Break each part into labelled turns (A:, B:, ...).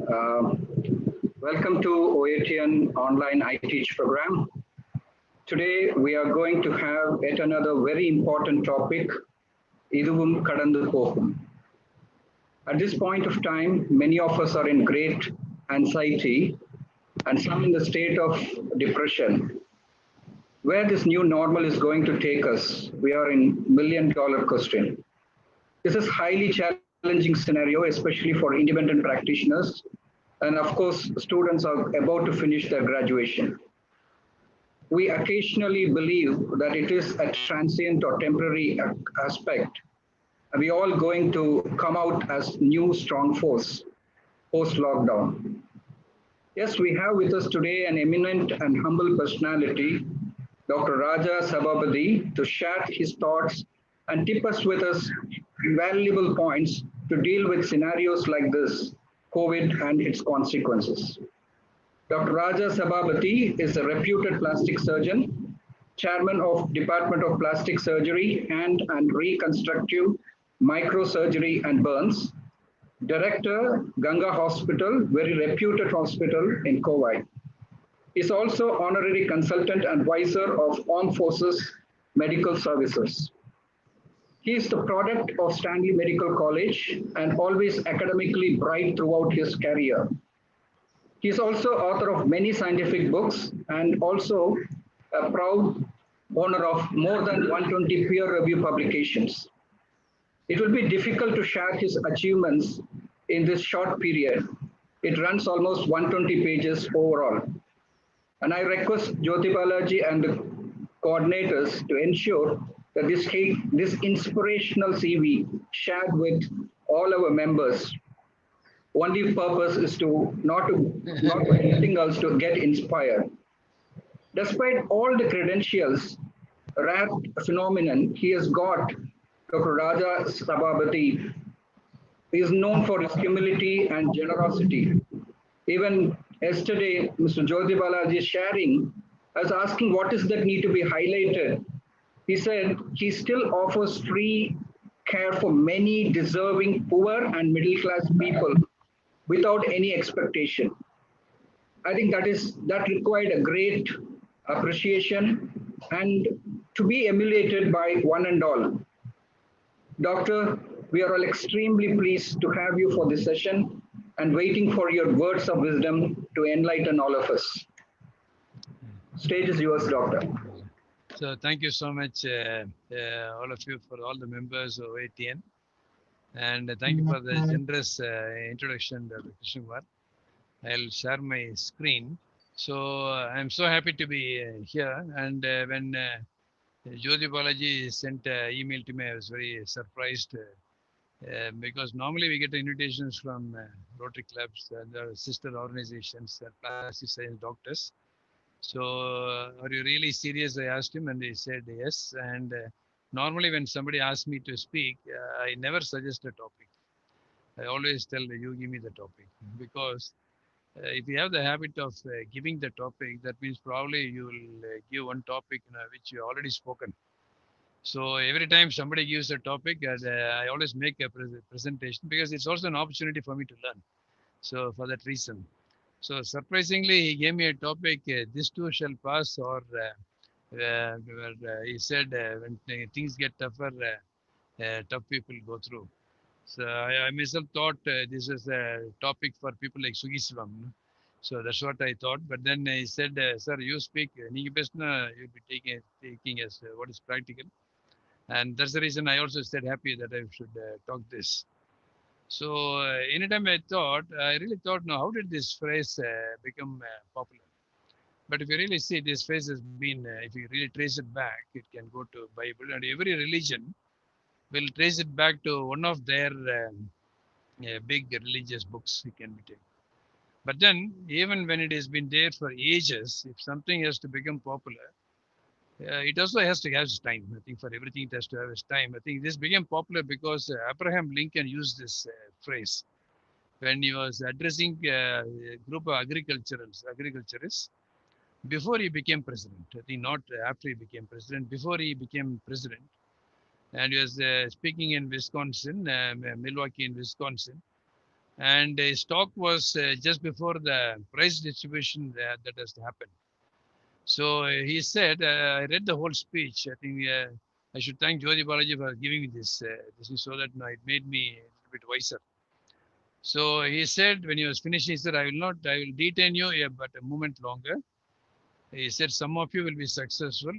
A: Welcome to OATN online I Teach program. Today we are going to have yet another very important topic, Iduvum Kadandu Pogum. At this point of time, many of us are in great anxiety and some in the state of depression. Where this new normal is going to take us, we are in million-dollar question. This is highly challenging scenario, especially for independent practitioners. And of course, students are about to finish their graduation. We occasionally believe that it is a transient or temporary aspect. And we all going to come out as new strong force post-lockdown. Yes, we have with us today an eminent and humble personality, Dr. Raja Sabapathy, to share his thoughts and tip us with us valuable points to deal with scenarios like this, COVID and its consequences. Dr. Raja Sabapathy is a reputed plastic surgeon, chairman of Department of Plastic Surgery and Reconstructive Microsurgery and Burns, director, Ganga Hospital, very reputed hospital in Kowai. He is also honorary consultant and advisor of Armed Forces Medical Services. He is the product of Stanley Medical College and always academically bright throughout his career. He is also author of many scientific books and also a proud owner of more than 120 peer review publications. It will be difficult to share his achievements in this short period. It runs almost 120 pages overall. And I request Jyoti Balaji and the coordinators to ensure that this inspirational CV shared with all our members. Only purpose is to not for anything else, to get inspired. Despite all the credentials, rare phenomenon he has got, Dr. Raja Sabapathy is known for his humility and generosity. Even yesterday, Mr. Jyoti Balaji sharing, I was asking what is that need to be highlighted. He said he still offers free care for many deserving poor and middle class people without any expectation. I think that required a great appreciation and to be emulated by one and all. Doctor, we are all extremely pleased to have you for this session and waiting for your words of wisdom to enlighten all of us. Stage is yours, Doctor.
B: So thank you so much, all of you, for all the members of OATN. And thank you for the generous introduction, Dr. Krishnakumar. I'll share my screen. So I'm so happy to be here. And when Jyoti Balaji sent an email to me, I was very surprised because normally we get invitations from Rotary clubs and their sister organizations and plastic science doctors. So are you really serious? I asked him and he said yes. And normally when somebody asks me to speak, I never suggest a topic. I always tell you give me the topic, because if you have the habit of giving the topic, that means probably you will give one topic which you already spoken. So every time somebody gives a topic, I always make a presentation, because it's also an opportunity for me to learn. So for that reason. So surprisingly, he gave me a topic, this too shall pass, or he said when things get tougher, tough people go through. So I myself thought this is a topic for people like Sugi Sivam. So that's what I thought. But then he said, sir, you speak, you'll be taking as what is practical. And that's the reason I also said happy that I should talk this. So anytime I really thought, now how did this phrase become popular? But if you really see, this phrase has been, if you really trace it back, it can go to Bible, and every religion will trace it back to one of their big religious books. It can be taken. But then, even when it has been there for ages, if something has to become popular, it also has to have its time. I think for everything it has to have its time. I think this became popular because Abraham Lincoln used this phrase when he was addressing a group of agriculturists before he became president. I think not after he became president, before he became president. And he was speaking in Wisconsin, Milwaukee in Wisconsin. And his talk was just before the prize distribution that has happened. So he said, I read the whole speech. I think I should thank Jyoti Balaji for giving me this so that it made me a little bit wiser. So he said, when he was finishing, he said, I will detain you but a moment longer. He said, some of you will be successful,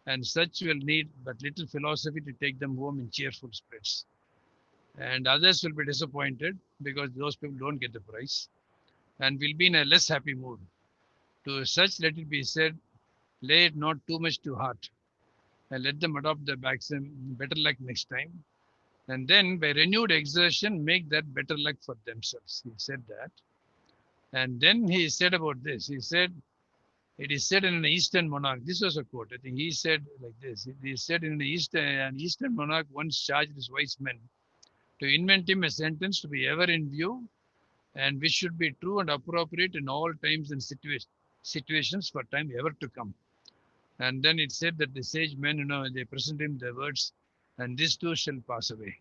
B: and such will need but little philosophy to take them home in cheerful spirits. And others will be disappointed because those people don't get the prize and will be in a less happy mood. To such, let it be said, lay it not too much to heart, and let them adopt the maxim, better luck next time. And then, by renewed exertion, make that better luck for themselves. He said that. And then he said about this, he said, it is said in an Eastern monarch, this was a quote, I think he said like this, it is said in an Eastern monarch once charged his wise men to invent him a sentence to be ever in view and which should be true and appropriate in all times and situations for time ever to come. And then it said that the sage men, they present him the words, and this too shall pass away.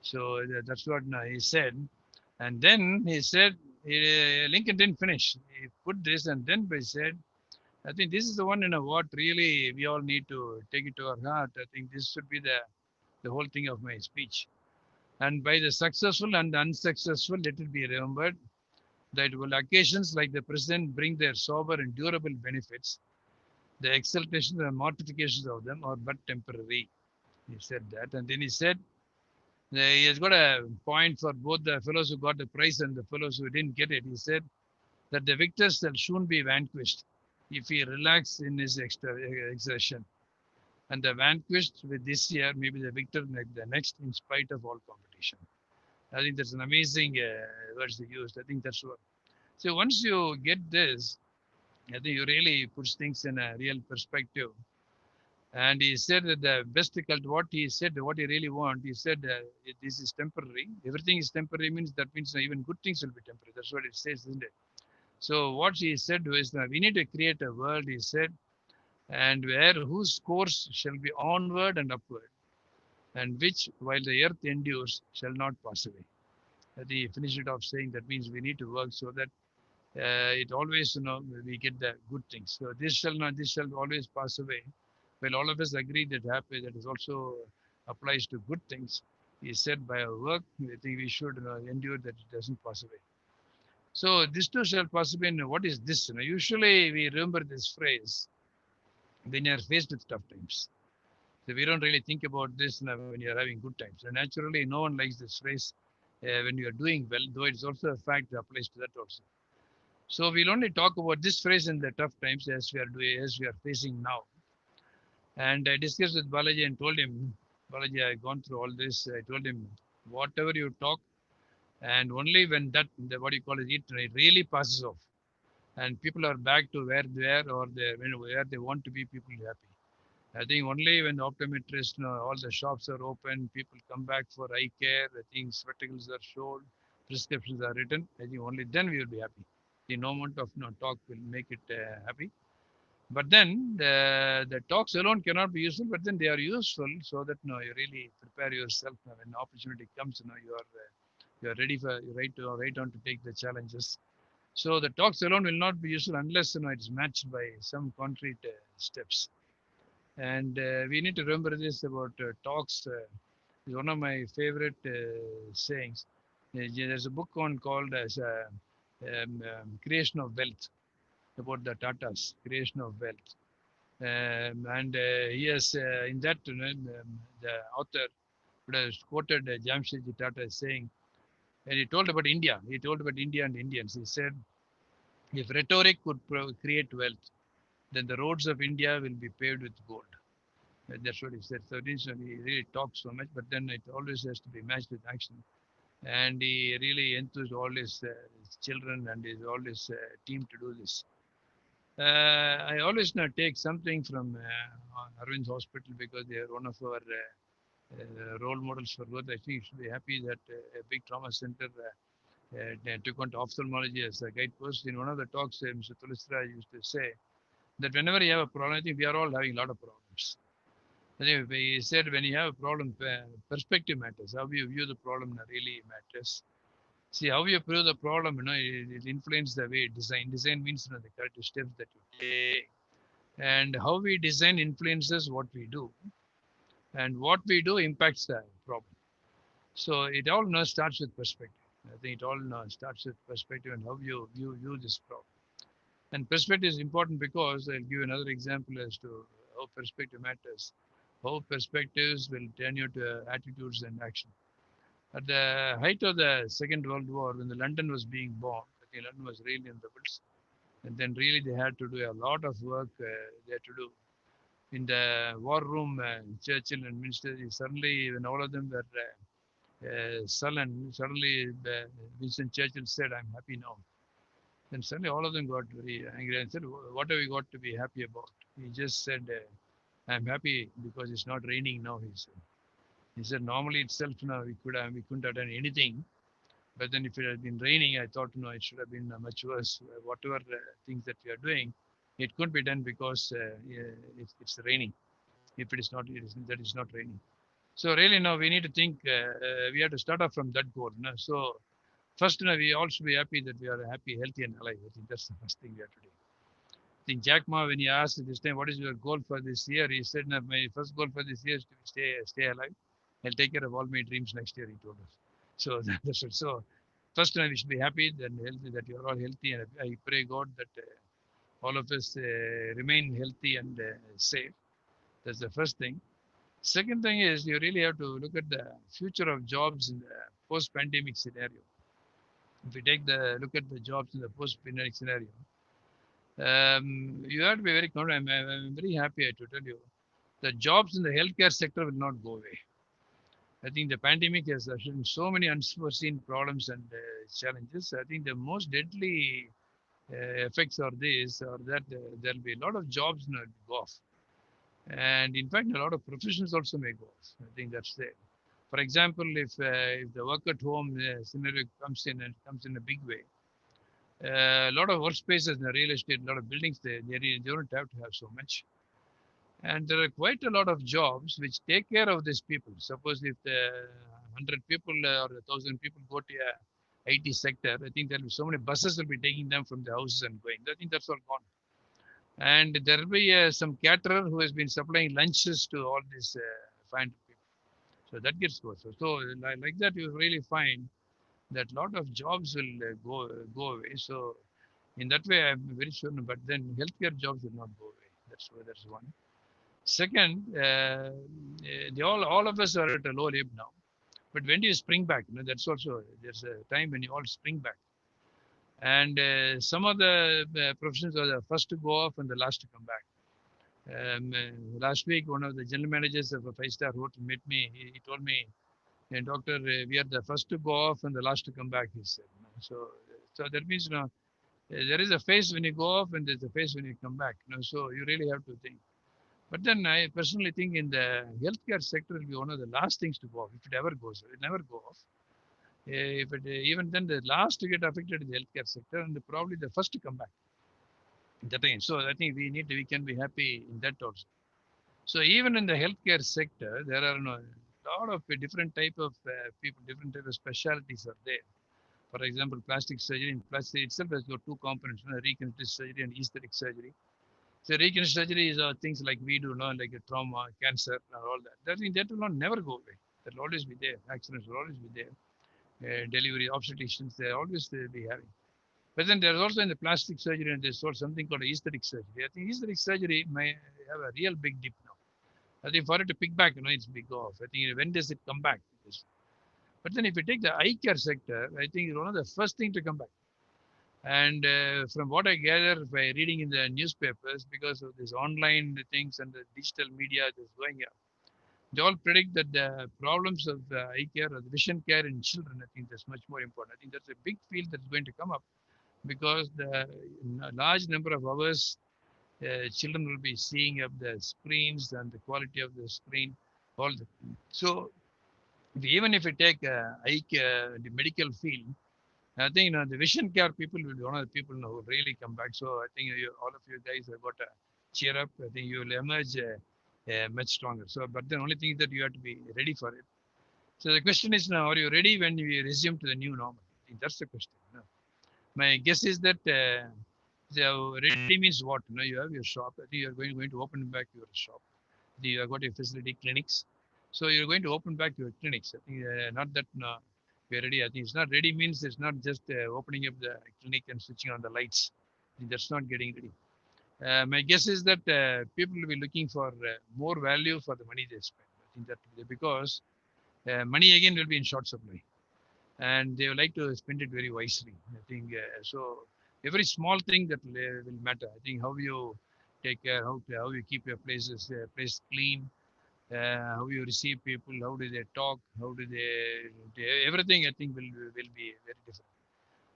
B: So that's what he said. And then he said, Lincoln didn't finish. He put this, and then he said, I think this is the one, what really we all need to take it to our heart. I think this should be the whole thing of my speech. And by the successful and the unsuccessful, let it be remembered that will occasions like the present bring their sober and durable benefits. The exaltations and mortifications of them are but temporary. He said that. And then he said, he has got a point for both the fellows who got the prize and the fellows who didn't get it. He said that the victor shall soon be vanquished if he relax in his exertion. And the vanquished with this year may be the victor the next in spite of all competition. I think that's an amazing words they used. I think that's what. So once you get this, I think you really puts things in a real perspective. And he said that the best cult, what he said, what he really want, he said this is temporary. Everything is temporary means that means even good things will be temporary. That's what it says, isn't it? So what he said was that we need to create a world, he said, and where whose course shall be onward and upward, and which, while the earth endures, shall not pass away. He finished it off saying that means we need to work so that it always, we get the good things. So this shall always pass away. Well, all of us agree that happy, that is also applies to good things. He said by our work, I think we should endure that it doesn't pass away. So this too shall pass away. What is this? Usually we remember this phrase when you are faced with tough times. So we don't really think about this when you are having good times. And naturally, no one likes this phrase when you are doing well, though it's also a fact that applies to that also. So we'll only talk about this phrase in the tough times as we are facing now. And I discussed with Balaji and told him, Balaji, I've gone through all this. I told him, whatever you talk, and only when what you call it really passes off, and people are back to where they are or where they want to be, people are happy. I think only when the optometrist, all the shops are open, people come back for eye care, I think spectacles are sold, prescriptions are written, I think only then we will be happy. The no amount of talk will make it happy. But then the talks alone cannot be useful, but then they are useful so that you really prepare yourself when the opportunity comes. You are ready for right on to take the challenges. So the talks alone will not be useful unless it is matched by some concrete steps. And we need to remember this about talks. Is one of my favorite sayings. There's a book called as Creation of Wealth about the Tatas, creation of wealth. And he has, in that, the author has quoted Jamshedji Tata as saying, and he told about India and Indians. He said, if rhetoric could create wealth, then the roads of India will be paved with gold. That's what he said. So he really talks so much, but then it always has to be matched with action. And he really enthused all his children and all his team to do this. I always take something from Arvind's hospital because they are one of our role models for growth. I think you should be happy that a big trauma center took on to ophthalmology as a guidepost. In one of the talks, Mr. Tulisra used to say that whenever you have a problem, I think we are all having a lot of problems. Anyway, he said when you have a problem, perspective matters. How you view the problem really matters. See how you approach the problem, it influences the way design. Design means the correct steps that you take. And how we design influences what we do. And what we do impacts the problem. So it all starts with perspective. I think it all starts with perspective and how you view this problem. And perspective is important because I'll give another example as to how perspective matters. How perspectives will turn you to attitudes and action. At the height of the Second World War, when the London was being bombed, I think London was really in rebels, and then really they had to do a lot of work they had to do. In the war room, Churchill and Minister, suddenly when all of them were sullen, suddenly Winston Churchill said, "I'm happy now." Then suddenly all of them got very angry and said, "What have we got to be happy about?" He just said, "I'm happy because it's not raining now." He said. He said, "Normally itself, we couldn't have done anything. But then if it had been raining, I thought, it should have been much worse. Whatever things that we are doing, it couldn't be done because it's raining. If that is not raining." So really now we need to think, we have to start off from that goal. So first, we all should be happy that we are happy, healthy and alive. I think that's the first thing we have to do. I think Jack Ma, when he asked this time, what is your goal for this year? He said, "No, my first goal for this year is to stay alive. I'll take care of all my dreams next year," he told us. So that's it. So first, we should be happy that healthy, that you are all healthy. And I pray God that all of us remain healthy and safe. That's the first thing. Second thing is you really have to look at the future of jobs in the post-pandemic scenario. If we take the look at the jobs in the post-pandemic scenario, you have to be very confident. I'm very happy to tell you the jobs in the healthcare sector will not go away. I think the pandemic has shown so many unforeseen problems and challenges. I think the most deadly effects are this, or that there'll be a lot of jobs now go off. And in fact, a lot of professions also may go off. I think that's there. For example, if the work at home scenario comes in and comes in a big way, a lot of workspaces in the real estate, a lot of buildings, they don't have to have so much. And there are quite a lot of jobs which take care of these people. Suppose if the 100 people or 1,000 people go to a IT sector, I think there'll be so many buses will be taking them from the houses and going. I think that's all gone. And there will be some caterer who has been supplying lunches to all these 500 people. So that gets go. So like that, you really find that a lot of jobs will go away. So in that way, I'm very sure. But then healthcare jobs will not go away. That's one. Second, all of us are at a low ebb now. But when do you spring back? That's also there's a time when you all spring back. And some of the professions are the first to go off and the last to come back. Last week, one of the general managers of a five-star hotel met me. He told me, "Doctor, we are the first to go off and the last to come back." He said. So that means there is a phase when you go off and there's a phase when you come back. So you really have to think. But then I personally think in the healthcare sector will be one of the last things to go off if it ever goes. It never go off. If it even then the last to get affected is the healthcare sector and probably the first to come back. That thing. So I think we can be happy in that also. So even in the healthcare sector, there are a lot of different type of people, different type of specialties are there. For example, plastic surgery. In plastic itself has got two components: reconstructive surgery and aesthetic surgery. So reconstructive surgery is things like we do, like a trauma, cancer, and all that. That will not never go away. That will always be there. Accidents will always be there. Delivery, obstetricians, they always be having. But then there's also in the plastic surgery, and there's also something called aesthetic surgery. I think aesthetic surgery may have a real big dip now. I think for it to pick back, it's big off. I think when does it come back? But then if you take the eye care sector, I think it's one of the first thing to come back. And from what I gather by reading in the newspapers, because of these online things and the digital media that's going up, they all predict that the problems of eye care or the vision care in children, I think that's much more important. I think that's a big field that's going to come up because the large number of hours children will be seeing of the screens and the quality of the screen. So even if you take eye care, the medical field, I think the vision care people will be one of the people who really come back. So I think all of you guys have got to cheer up. I think you will emerge much stronger. So, but the only thing is that you have to be ready for it. So the question is now, are you ready when we resume to the new normal? think that's the question. My guess is that the ready means what? You have your shop. I think you're going to open back your shop. You have got your facility clinics. So you're going to open back your clinics. I think not that we're ready. I think it's not ready means it's not just opening up the clinic and switching on the lights. I think that's not getting ready. My guess is that people will be looking for more value for the money they spend. I think that because money again will be in short supply, and they would like to spend it very wisely. I think so. Every small thing that will matter. I think how you take care, how you keep your place clean, how you receive people, how do they talk, how do they everything. I think will be very different.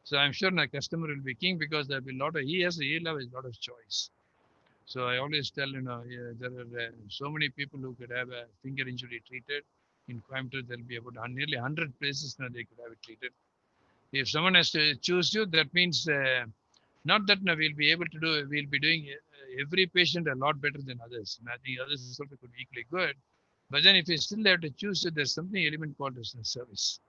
B: So I'm sure my customer will be king because there'll be a lot of he'll have a lot of choice. So I always tell yeah, there are so many people who could have a finger injury treated. In Coimbatore, there'll be about nearly 100 places now they could have it treated. If someone has to choose you, that means not that now we'll be doing every patient a lot better than others. And I think others also could be equally good. But then if you still have to choose, there's something element called as a service.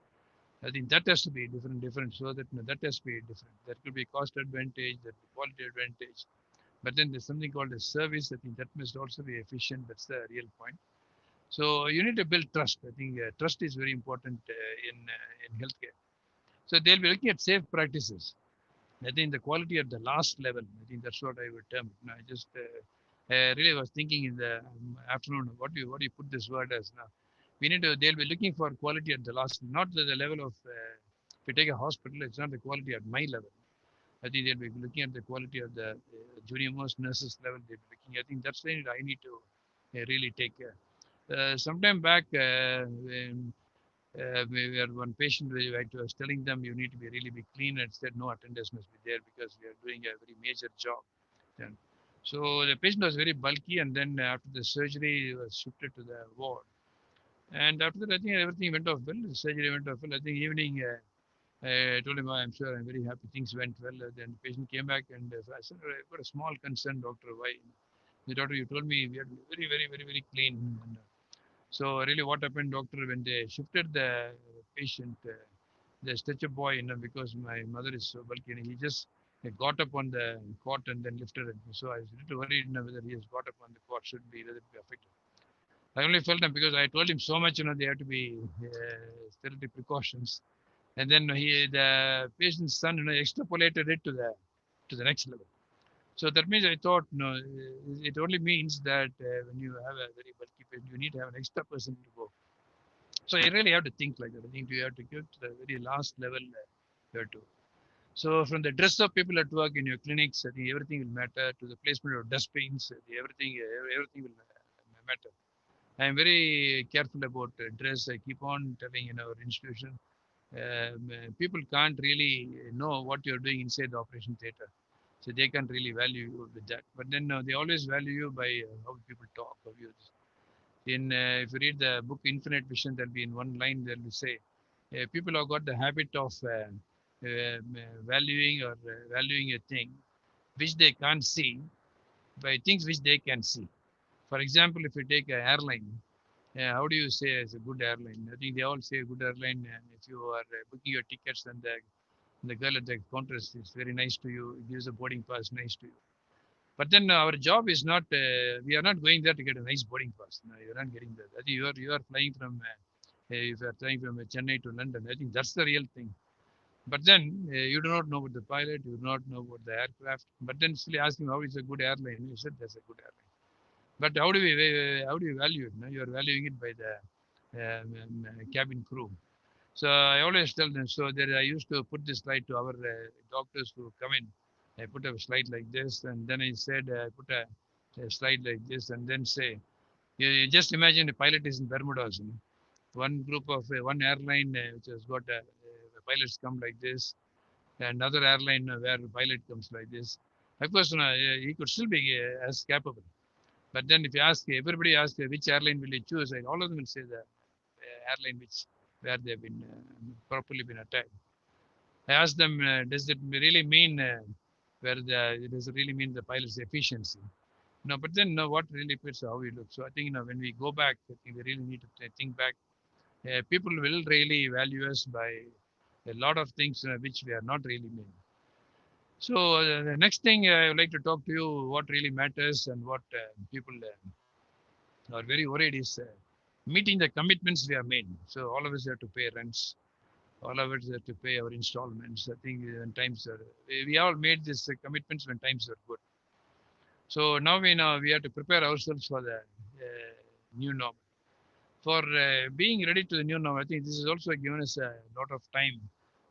B: I think that has to be different. So that that has to be different. There could be cost advantage, there could be quality advantage. But then there's something called a service. I think that must also be efficient. That's the real point. So you need to build trust. I think trust is very important in healthcare. So they'll be looking at safe practices. I think the quality at the last level. I think that's what I would term. I just really was thinking in the afternoon. What do you put this word as now? We need to. They'll be looking for quality at the last, not the level of. If you take a hospital, it's not the quality at my level. I think they'll be looking at the quality of the junior most nurses level. They'll be looking. I think that's why I need to really take care. Sometime back, we had one patient where I was telling them you need to be really be clean, and said no, attendance must be there because we are doing a very major job. Then, so the patient was very bulky, and then after the surgery, he was shifted to the ward. And after that, I think everything went off well. The surgery went off well. I think evening. I told him, I'm sure, I'm very happy things went well. Then the patient came back and I said, I've got a small concern, doctor. Why? The doctor, you told me we had to be very, very, very, very clean. And, so really what happened, doctor, when they shifted the patient, the stretcher boy, because my mother is so bulky, and he just got up on the cot and then lifted it. So I was a little worried whether he has got up on the cot, whether it be affected. I only felt him because I told him so much, they have to be sterility precautions. And then the patient's son, extrapolated it to the next level. So that means I thought, it only means that when you have a very bulky patient, you need to have an extra person to go. So you really have to think like that. I think you have to go to the very last level. You have to. So from the dress of people at work in your clinics, I think everything will matter. To the placement of dustbins, everything will matter. I am very careful about dress. I keep on telling in our institution people can't really know what you're doing inside the operation theater. So they can't really value you with that. But then they always value you by how people talk. If you read the book Infinite Vision, there'll be in one line they'll say, people have got the habit of valuing a thing which they can't see by things which they can see. For example, if you take an airline, how do you say it's a good airline? I think they all say a good airline. And if you are booking your tickets, and the girl at the counter is very nice to you, gives a boarding pass nice to you. But then our job is not. We are not going there to get a nice boarding pass. No, you're not getting that. I think you are flying from. If you are flying from Chennai to London, I think that's the real thing. But then you do not know about the pilot, you do not know about the aircraft. But then still ask him how is a good airline. You said that's a good airline. But how do you value it? No? You are valuing it by the cabin crew. So I always tell them. So I used to put this slide to our doctors who come in. I put a slide like this, and then I said I put a slide like this, and then say, you just imagine the pilot is in Bermudas. One group of one airline which has got pilots come like this, another airline where the pilot comes like this. Of course, he could still be as capable. But then if you ask, everybody asks which airline will you choose, and all of them will say the airline where they've been properly been attacked. I asked them, does it really mean does it really mean the pilot's efficiency? No, but then what really fits how we look. So I think when we go back, I think we really need to think back. People will really value us by a lot of things which we are not really doing. So the next thing I would like to talk to you what really matters and what people are very worried is meeting the commitments we have made. So all of us have to pay rents. All of us have to pay our installments. I think when times are, we all made these commitments when times are good. So now we have to prepare ourselves for the new normal. For being ready to the new normal, I think this is also given us a lot of time.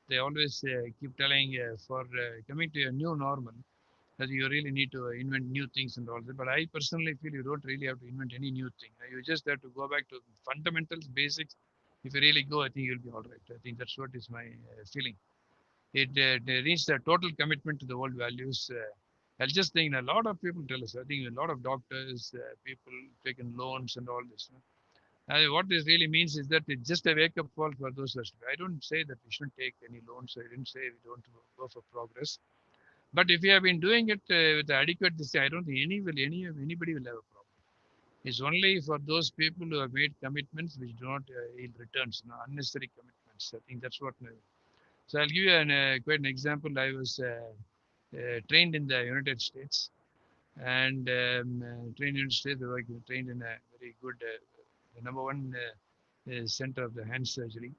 B: They always keep telling for coming to a new normal that you really need to invent new things and all that. But I personally feel you don't really have to invent any new thing. You just have to go back to fundamentals, basics. If you really go, I think you'll be all right. I think that's what is my feeling. It needs a total commitment to the world values. I just think a lot of people tell us. I think a lot of doctors, people taking loans and all this. What this really means is that it's just a wake up call for those. I don't say that we shouldn't take any loans. I didn't say we don't go for progress. But if you have been doing it with adequate this, I don't think anybody will have a problem. It's only for those people who have made commitments which do not yield returns, unnecessary commitments. I think that's what. So I'll give you quite an example. I was trained in the United States, and trained in the United States. I was trained in a very good, number one center of the hand surgery,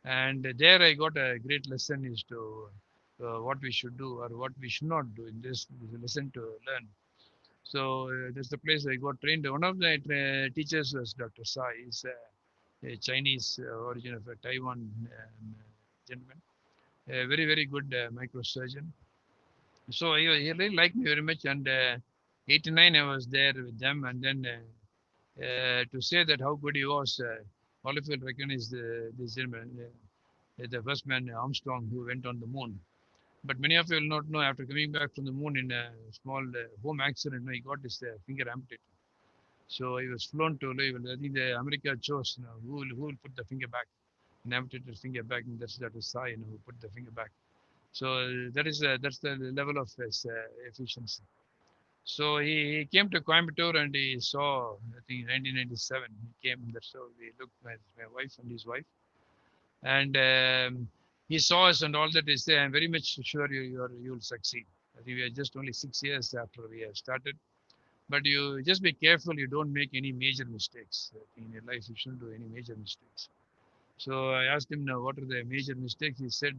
B: and there I got a great lesson is to what we should do or what we should not do in this lesson to learn. So that's the place I got trained. One of the teachers was Dr. Sai. He's a Chinese origin of a Taiwan gentleman, a very very good microsurgeon. So he really liked me very much. And 89 I was there with them, and then to say that how good he was, all of you will recognize this gentleman, the first man Armstrong who went on the moon. But many of you will not know after coming back from the moon in a small home accident, he got his finger amputated. So he was flown to Louisville. I think the America chose who will put the finger back, and amputated his finger back, and that is Sai, who put the finger back. So that's the level of his efficiency. So he came to Coimbatore and he saw, I think 1997, he came. That's how we looked, my wife and his wife. And he saw us and all that. He said, I'm very much sure you'll succeed. I think we are just only 6 years after we have started. But you just be careful you don't make any major mistakes. I think in your life you shouldn't do any major mistakes. So I asked him now, what are the major mistakes? He said,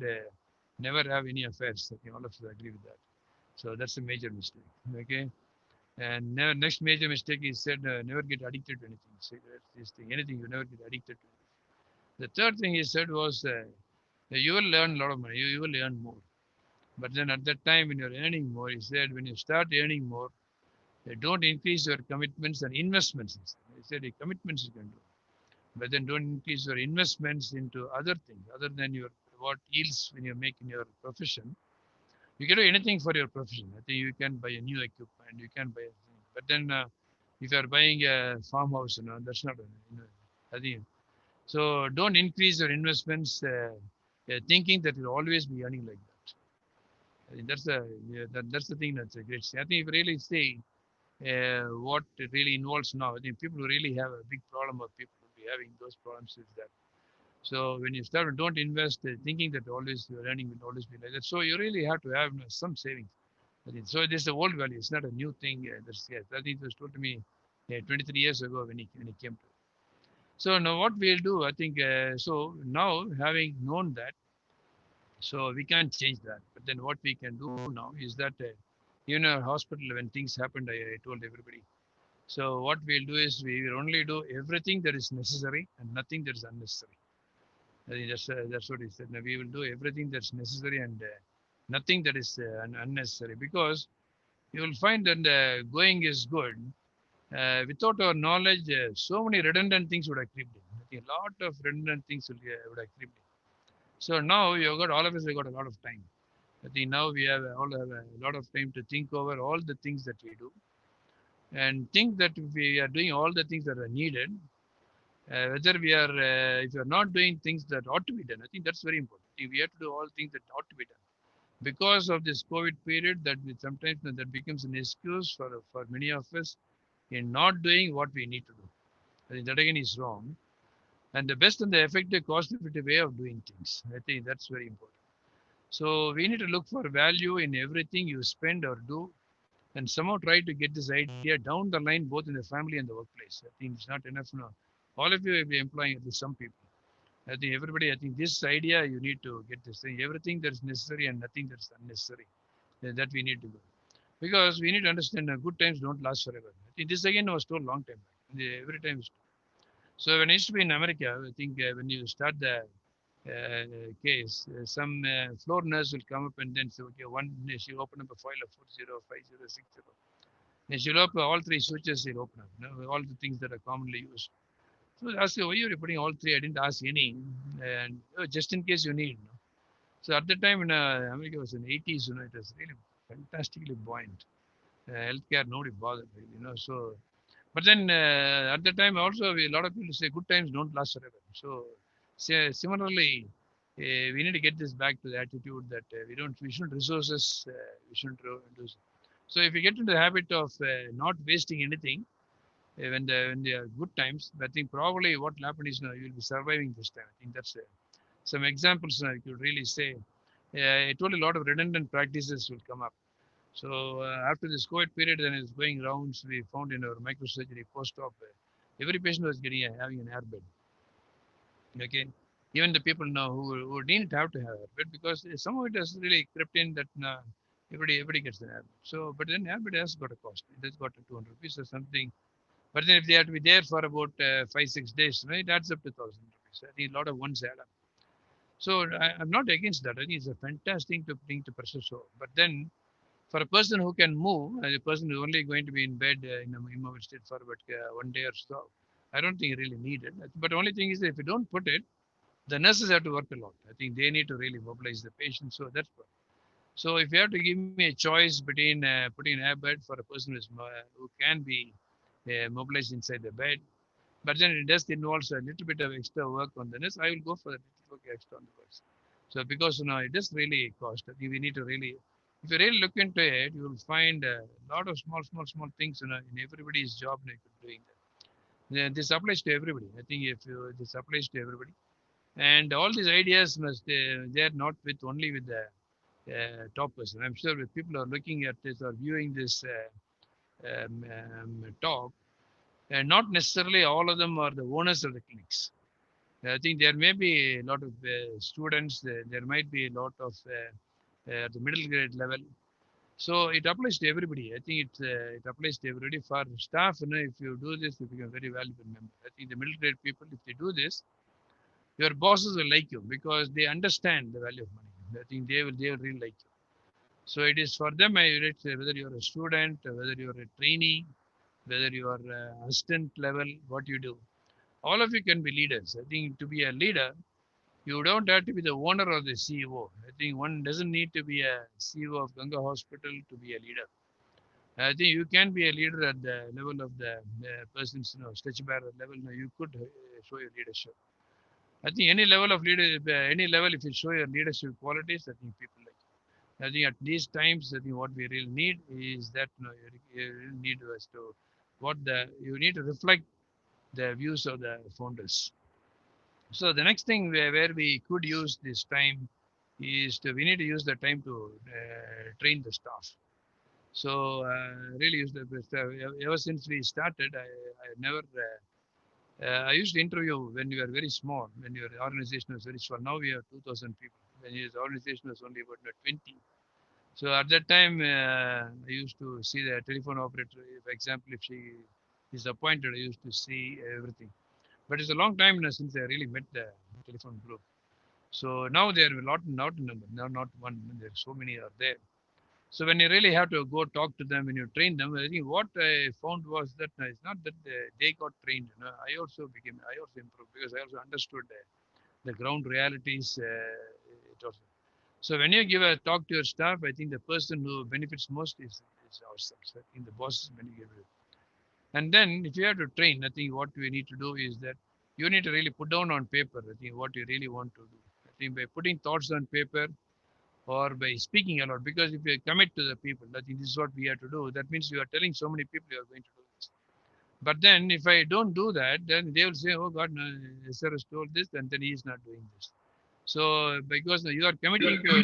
B: never have any affairs. I think all of us agree with that. So that's a major mistake. Okay. And next major mistake, he said, never get addicted to anything. Cigarettes, this thing, anything, you never get addicted to it. The third thing he said was, you will learn a lot of money, you will earn more. But then at that time, when you're earning more, he said, when you start earning more, don't increase your commitments and investments. He said, the commitments you can do, but then don't increase your investments into other things other than your what yields when you make in your profession. You can do anything for your profession. I think you can buy a new equipment, you can buy a thing. But then if you are buying a farmhouse, that's not, I think. So don't increase your investments thinking that you'll always be earning like that. I think that's the thing that's a great thing. I think if you really see what it really involves now, I think people who really have a big problem or people will be having those problems is that. So when you start, don't invest thinking that always your earning will always be like that. So you really have to have some savings. So this is the old value. It's not a new thing. That's yes. I think it was told to me 23 years ago when he came to. So now what we'll do, I think. So now having known that, so we can't change that. But then what we can do now is that even our hospital when things happened, I told everybody. So what we'll do is we will only do everything that is necessary and nothing that is unnecessary. I think that's what he said. Now we will do everything that's necessary and nothing that is unnecessary, because you will find that going is good. Without our knowledge, so many redundant things would have creeped in. I think a lot of redundant things would have creeped in. So now you got all of us. We got a lot of time. I think now we have all have a lot of time to think over all the things that we do, and think that if we are doing all the things that are needed, whether we are if you are not doing things that ought to be done. I think that's very important. I think we have to do all things that ought to be done. Because of this COVID period, that we sometimes that becomes an excuse for many of us in not doing what we need to do. I think that again is wrong. and the best and the effective cost-effective way of doing things. I think that's very important. So we need to look for value in everything you spend or do, and somehow try to get this idea down the line, both in the family and the workplace. I think it's not enough now. All of you will be employing at least some people. I think everybody, I think this idea, you need to get this thing. Everything that is necessary and nothing that is unnecessary, that we need to go. Because we need to understand good times don't last forever. I think this again was told long time back. Every time. So when I used to be in America, I think when you start the case, some floor nurse will come up and then say, okay, one, she'll open up a file of 405060. And she'll open all three switches, she'll open up, all the things that are commonly used. So I ask you, why are you putting all three? I didn't ask any. And just in case you need. So at the time in America was in the 80s, it was really fantastically buoyant. Healthcare, nobody bothered, So, but then at the time also, a lot of people say good times don't last forever. So, similarly, we need to get this back to the attitude that we shouldn't resources, we shouldn't do. So, if you get into the habit of not wasting anything when they are good times, I think probably what will happen is you will be surviving this time. I think that's some examples I could really say. I told a lot of redundant practices will come up. So after this COVID period, then it's going rounds. We found in our microsurgery post-op, every patient was having an airbed. Okay, even the people now who didn't have to have airbed because some of it has really crept in that everybody gets an airbed. So, but then airbed has got a cost. It has got 200 rupees or something. But then if they have to be there for about 5-6 days, right, it adds up to 1,000 rupees. I think a lot of ones add up. So I'm not against that. I think it's a fantastic thing to pursue. So, but then for a person who can move, a person who is only going to be in bed in a immobile state for about one day or so, I don't think really need it. But the only thing is that if you don't put it, the nurses have to work a lot. I think they need to really mobilize the patient. So that's what. So if you have to give me a choice between putting an airbed for a person who can be mobilized inside the bed, but then it does involves a little bit of extra work on the nurse, I will go for a little work extra on the person. So because it does really cost. I think we need to really, if you really look into it, you will find a lot of small things in everybody's job like doing that. This applies to everybody. I think if this applies to everybody, and all these ideas must they are not with only with the top person. I'm sure if people are looking at this or viewing this talk, not necessarily all of them are the owners of the clinics. I think there may be a lot of students, there might be a lot of the middle grade level. So it applies to everybody. I think it applies to everybody. For staff, if you do this, you become a very valuable member. I think the middle grade people, if they do this, your bosses will like you because they understand the value of money. I think they will really like you. So it is for them, whether you're a student, whether you're a trainee, whether you are assistant level, what you do. All of you can be leaders. I think to be a leader, you don't have to be the owner or the CEO. I think one doesn't need to be a CEO of Ganga Hospital to be a leader. I think you can be a leader at the level of the person's stretch bearer level. You could show your leadership. I think any level of leader, any level, if you show your leadership qualities, I think people like you. I think at these times, I think what we really need is that you really need us to you need to reflect the views of the founders. So the next thing where we could use this time is we need to use the time to train the staff. So really use the ever since we started, I never. I used to interview when we were very small, when your organization was very small. Now we have 2,000 people. When his organization was only about 20. So at that time, I used to see the telephone operator. For example, if she is appointed, I used to see everything. But it's a long time now since I really met the telephone group. So now there are a lot, not a number, now not one. There are so many are there. So when you really have to go talk to them, when you train them, I think what I found was that it's not that they got trained. I also improved because I also understood the ground realities. It also. So when you give a talk to your staff, I think the person who benefits most is ourselves. I think the boss benefit. And then if you have to train, I think what we need to do is that you need to really put down on paper, I think what you really want to do. I think by putting thoughts on paper or by speaking a lot, because if you commit to the people, I think this is what we have to do. That means you are telling so many people you are going to do this. But then if I don't do that, then they will say, oh God, no, sir has told this, and then he is not doing this. So because you are committing to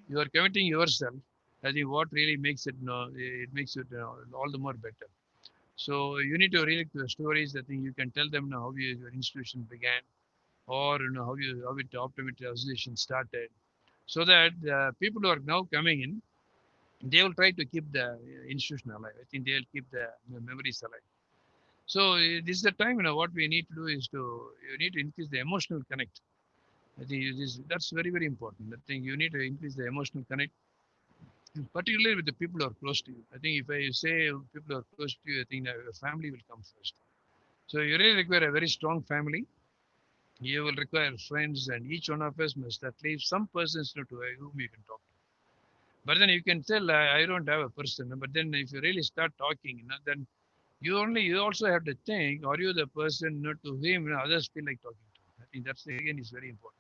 B: you are committing yourself, I think what really makes it, it makes it all the more better. So you need to read the stories. I think you can tell them how your institution began, or how it optometry association started, so that people who are now coming in, they will try to keep the institution alive. I think they will keep the memories alive. So this is the time. What we need to do is you need to increase the emotional connect. I think that's very very important. I think you need to increase the emotional connect, particularly with the people who are close to you. I think if I say people who are close to you, I think your family will come first. So you really require a very strong family. You will require friends, and each one of us must at least some persons to whom you can talk to. But then you can tell I don't have a person. But then if you really start talking, then you also have to think: are you the person to whom others feel like talking to? I think that's again is very important.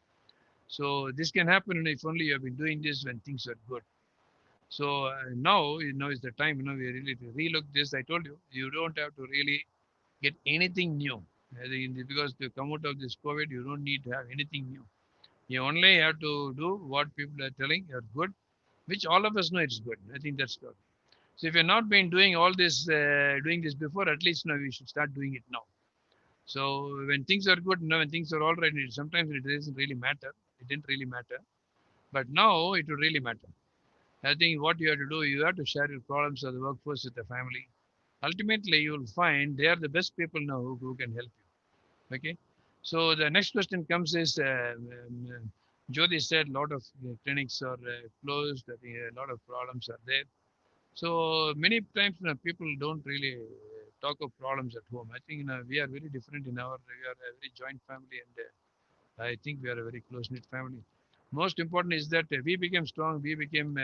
B: So this can happen if only you have been doing this when things are good. So now is the time. We really to relook this. I told you, you don't have to really get anything new. I think because to come out of this COVID, you don't need to have anything new. You only have to do what people are telling are good, which all of us know it's good. I think that's good. So if you've not been doing this before, at least now we should start doing it now. So when things are good, when things are all right, sometimes it doesn't really matter. It didn't really matter, but now it will really matter. I think what you have to do, you have to share your problems of the workforce with the family. Ultimately, you will find they are the best people now who can help you. Okay. So the next question comes is, Jyoti said a lot of clinics are closed. I think a lot of problems are there. So many times people don't really talk of problems at home. I think we are very different we are a very joint family, and I think we are a very close knit family. Most important is that we became strong. We became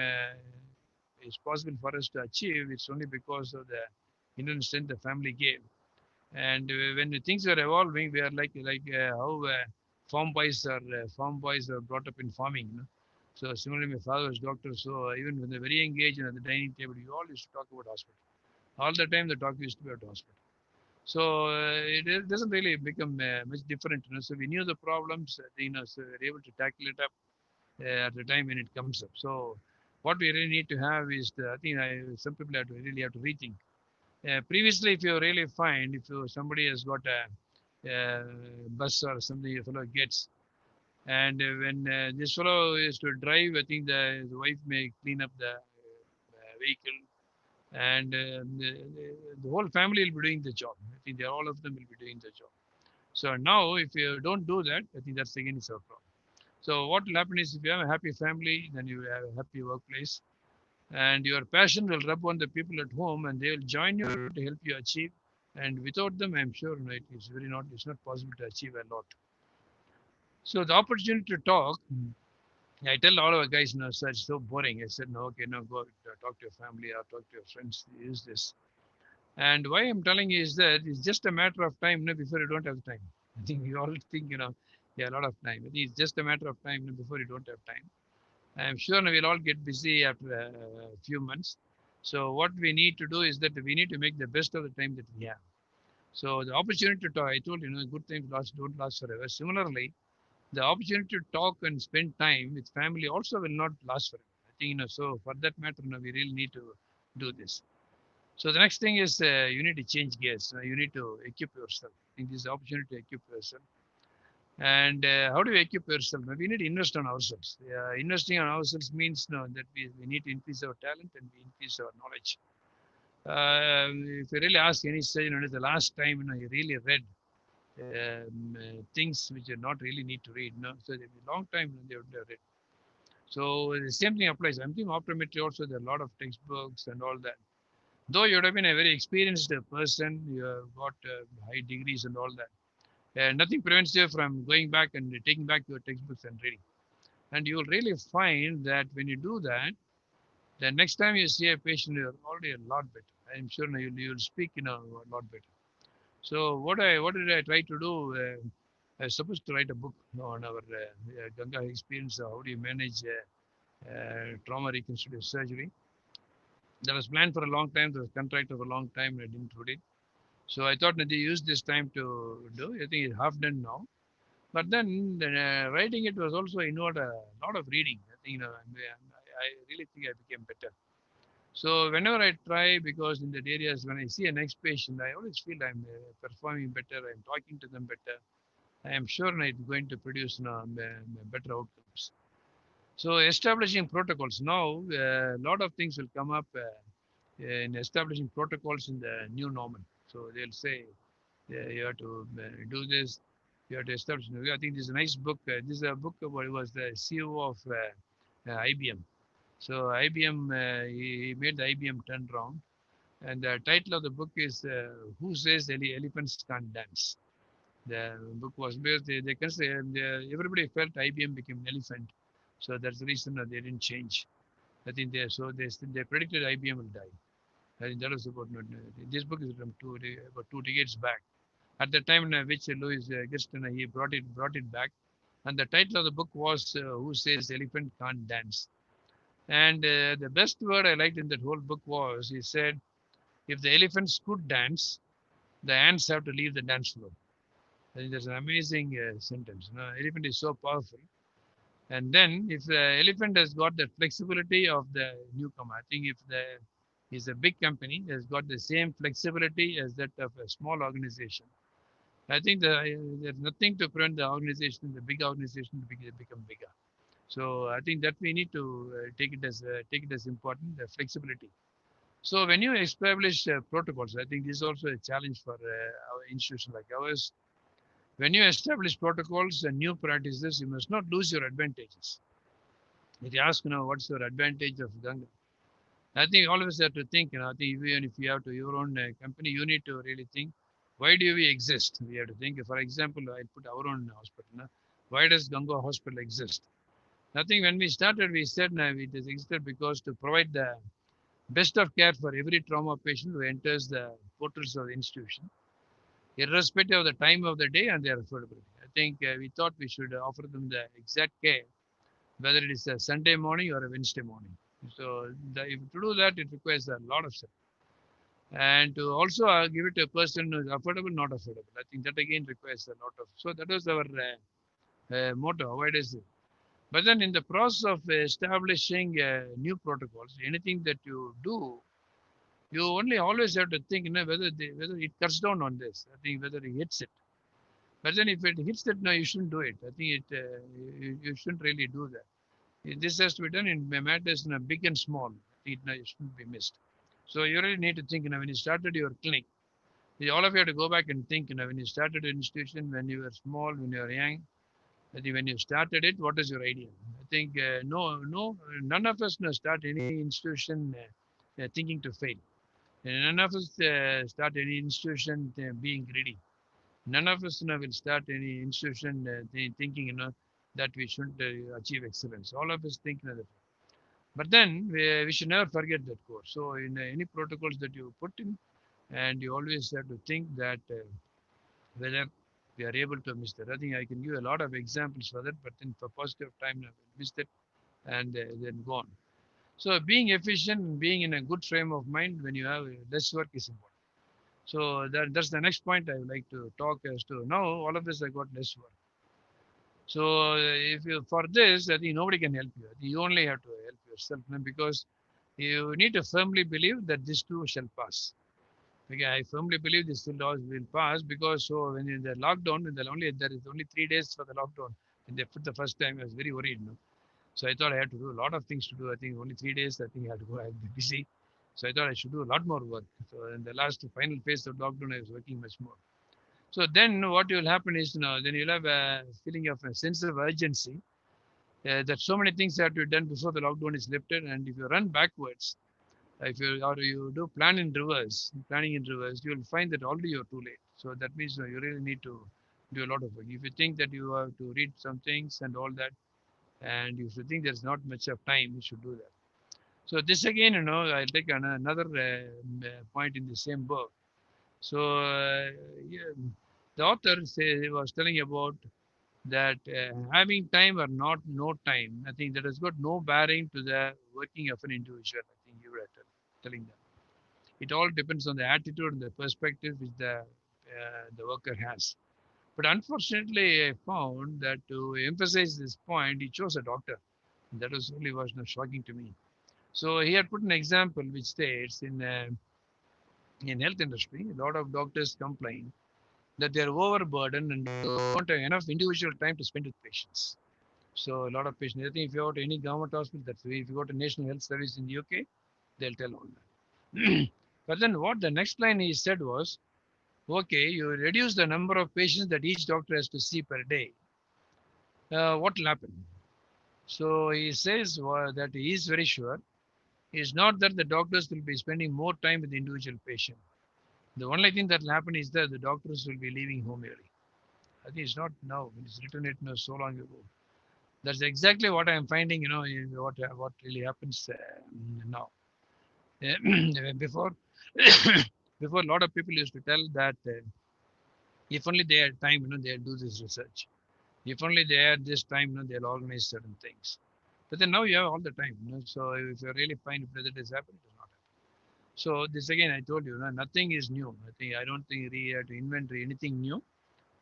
B: it's possible for us to achieve. It's only because of the inner strength the family gave. And when things are evolving, we are like how farm boys are brought up in farming. So similarly, my father was doctor. So even when they're very engaged at the dining table, you all used to talk about hospital. All the time, the talk used to be about hospital. So it doesn't really become much different. So we knew the problems, so we're able to tackle it up at the time when it comes up. So what we really need to have is, some people really have to rethink. Previously, if you really find, if somebody has got a bus or something, a fellow gets, and when this fellow is to drive, I think the wife may clean up the vehicle, and the whole family will be doing the job. I think all of them will be doing the job. So now, if you don't do that, I think that's again is a problem. So what will happen is, if you have a happy family, then you have a happy workplace, and your passion will rub on the people at home, and they will join you to help you achieve. And without them, I'm sure it's not possible to achieve a lot. So the opportunity to talk, I tell all our guys, sir, it's so boring. I said, no, okay, no, go talk to your family or talk to your friends. Use this. And why I'm telling you is that it's just a matter of time before you don't have time. I think we all think, yeah, a lot of time. I think it's just a matter of time before you don't have time. I'm sure we'll all get busy after a few months. So what we need to do is that we need to make the best of the time that we have. So the opportunity to talk, I told good things don't last forever. Similarly, the opportunity to talk and spend time with family also will not last forever. I think so for that matter, we really need to do this. So the next thing is you need to change gears. You need to equip yourself. I think this is the opportunity to equip yourself. And how do we equip yourself? We need to invest on ourselves. Investing on ourselves means that we need to increase our talent and we increase our knowledge. If you really ask any student, the last time you really read things which you not really need to read, so a long time they would have read. So the same thing applies. I'm thinking optometry also. There are a lot of textbooks and all that. Though you would have been a very experienced person, you have got high degrees and all that. Nothing prevents you from going back and taking back your textbooks and reading. And you will really find that when you do that, the next time you see a patient, you're already a lot better. I'm sure you'll speak a lot better. So what did I try to do? I was supposed to write a book on our Ganga experience. How do you manage trauma reconstructive surgery? That was planned for a long time. That was contracted for a long time. I didn't do it. So I thought that they used this time to do. I think it's half done now. But then writing it was also involved a lot of reading. I think I really think I became better. So whenever I try, because in that areas when I see a next patient, I always feel I'm performing better. I'm talking to them better. I am sure I'm going to produce better outcomes. So establishing protocols now, a lot of things will come up in establishing protocols in the new normal. So they'll say you have to do this, you have to establish. I think this is a nice book. This is a book about it was the CEO of IBM. So IBM, he made the IBM turn around, and the title of the book is "Who Says Elephants Can't Dance." The book was based. They consider everybody felt IBM became an elephant, so that's the reason that they didn't change. I think they predicted IBM will die. I think that was about this book is from about 2 decades back. At the time in which Louis Gersten he brought it back, and the title of the book was "Who Says Elephant Can't Dance." And the best word I liked in that whole book was he said, "If the elephants could dance, the ants have to leave the dance floor." I think that's an amazing sentence. Elephant is so powerful. And then if the elephant has got the flexibility of the newcomer, I think if the is a big company has got the same flexibility as that of a small organization, I think there's nothing to prevent the organization, the big organization, to become bigger. So I think that we need to take it as important, the flexibility. So when you establish protocols, I think this is also a challenge for our institution like ours. When you establish protocols and new practices, you must not lose your advantages. If you ask, what's your advantage of Ganga? I think all of us have to think, I think even if you have to your own company, you need to really think, why do we exist? We have to think, for example, I put our own hospital. Why does Ganga Hospital exist? I think when we started, we said it has existed because to provide the best of care for every trauma patient who enters the portals of the institution, irrespective of the time of the day and their affordability. I think we thought we should offer them the exact care, whether it is a Sunday morning or a Wednesday morning. So if to do that, it requires a lot of stuff. And to also give it to a person who is affordable, not affordable. I think that again requires a lot of. So that was our motto. Avoid is it. But then in the process of establishing new protocols, anything that you do, you only always have to think, whether it cuts down on this. I think whether it hits it. But then if it hits that, no, you shouldn't do it. I think you shouldn't really do that. This has to be done in matters big and small. It shouldn't be missed. So you really need to think, when you started your clinic, all of you have to go back and think, when you started an institution, when you were small, when you were young, I think when you started it, what is your idea? I think none of us start any institution thinking to fail. And none of us start any institution being greedy. None of us will start any institution thinking that we should achieve excellence. All of us think that. But then we should never forget that core. So in any protocols that you put in, and you always have to think that whether we are able to miss that. I think I can give a lot of examples for that, but then for positive time, I will miss it and then gone. So being efficient, being in a good frame of mind when you have less work is important. So that's the next point I would like to talk as to. Now all of us have got less work. So if you for this, I think nobody can help you. You only have to help yourself because you need to firmly believe that this too shall pass. Okay, I firmly believe this laws will pass because so when in the lockdown, there is only 3 days for the lockdown. When they put the first time, I was very worried. So I thought I had to do a lot of things to do. I think only 3 days. I think I had to go. I had to be busy. So I thought I should do a lot more work. So in the last final phase of lockdown, I was working much more. So then what will happen is, then you'll have a feeling of a sense of urgency that so many things have to be done before the lockdown is lifted. And if you run backwards, if you or you do planning in reverse, you will find that already you're too late. So that means you really need to do a lot of work. If you think that you have to read some things and all that, and if you think there's not much of time, you should do that. So this again, I'll take another point in the same book. So yeah, the author was telling about that having time or not no time, I think that has got no bearing to the working of an individual. I think you were telling that. It all depends on the attitude and the perspective which the worker has. But unfortunately, I found that to emphasize this point, he chose a doctor. That was really was shocking to me. So he had put an example which states in health industry, a lot of doctors complain that they are overburdened and don't have enough individual time to spend with patients. So a lot of patients. I think if you go to any government hospital, that's the way. If you go to National Health Service in the UK, they'll tell all that. But then what the next line he said was, okay, you reduce the number of patients that each doctor has to see per day. What will happen? So he says that he is very sure. It's not that the doctors will be spending more time with the individual patient. The only thing that will happen is that the doctors will be leaving home early. I think it's not now. It's written it so long ago. That's exactly what I'm finding. What really happens now. Before, before a lot of people used to tell that if only they had time, they'll do this research. If only they had this time, they'll organize certain things. But then now you have all the time. So if you're really fine, if it is happening, it does not happen. So this again, I told you, nothing is new. I don't think we have to invent anything new.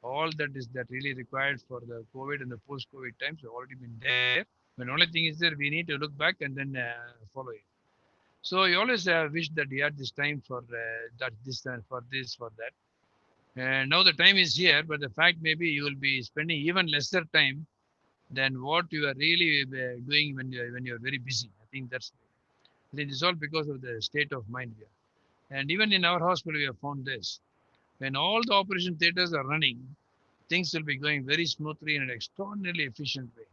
B: All that really required for the COVID and the post-COVID times have already been there. But only thing is that we need to look back and then follow it. So you always wish that you had this time for for this, for that. And now the time is here, but the fact maybe you will be spending even lesser time than what you are really doing when you're very busy. I think it's all because of the state of mind we are. And even in our hospital, we have found this. When all the operation theaters are running, things will be going very smoothly in an extraordinarily efficient way.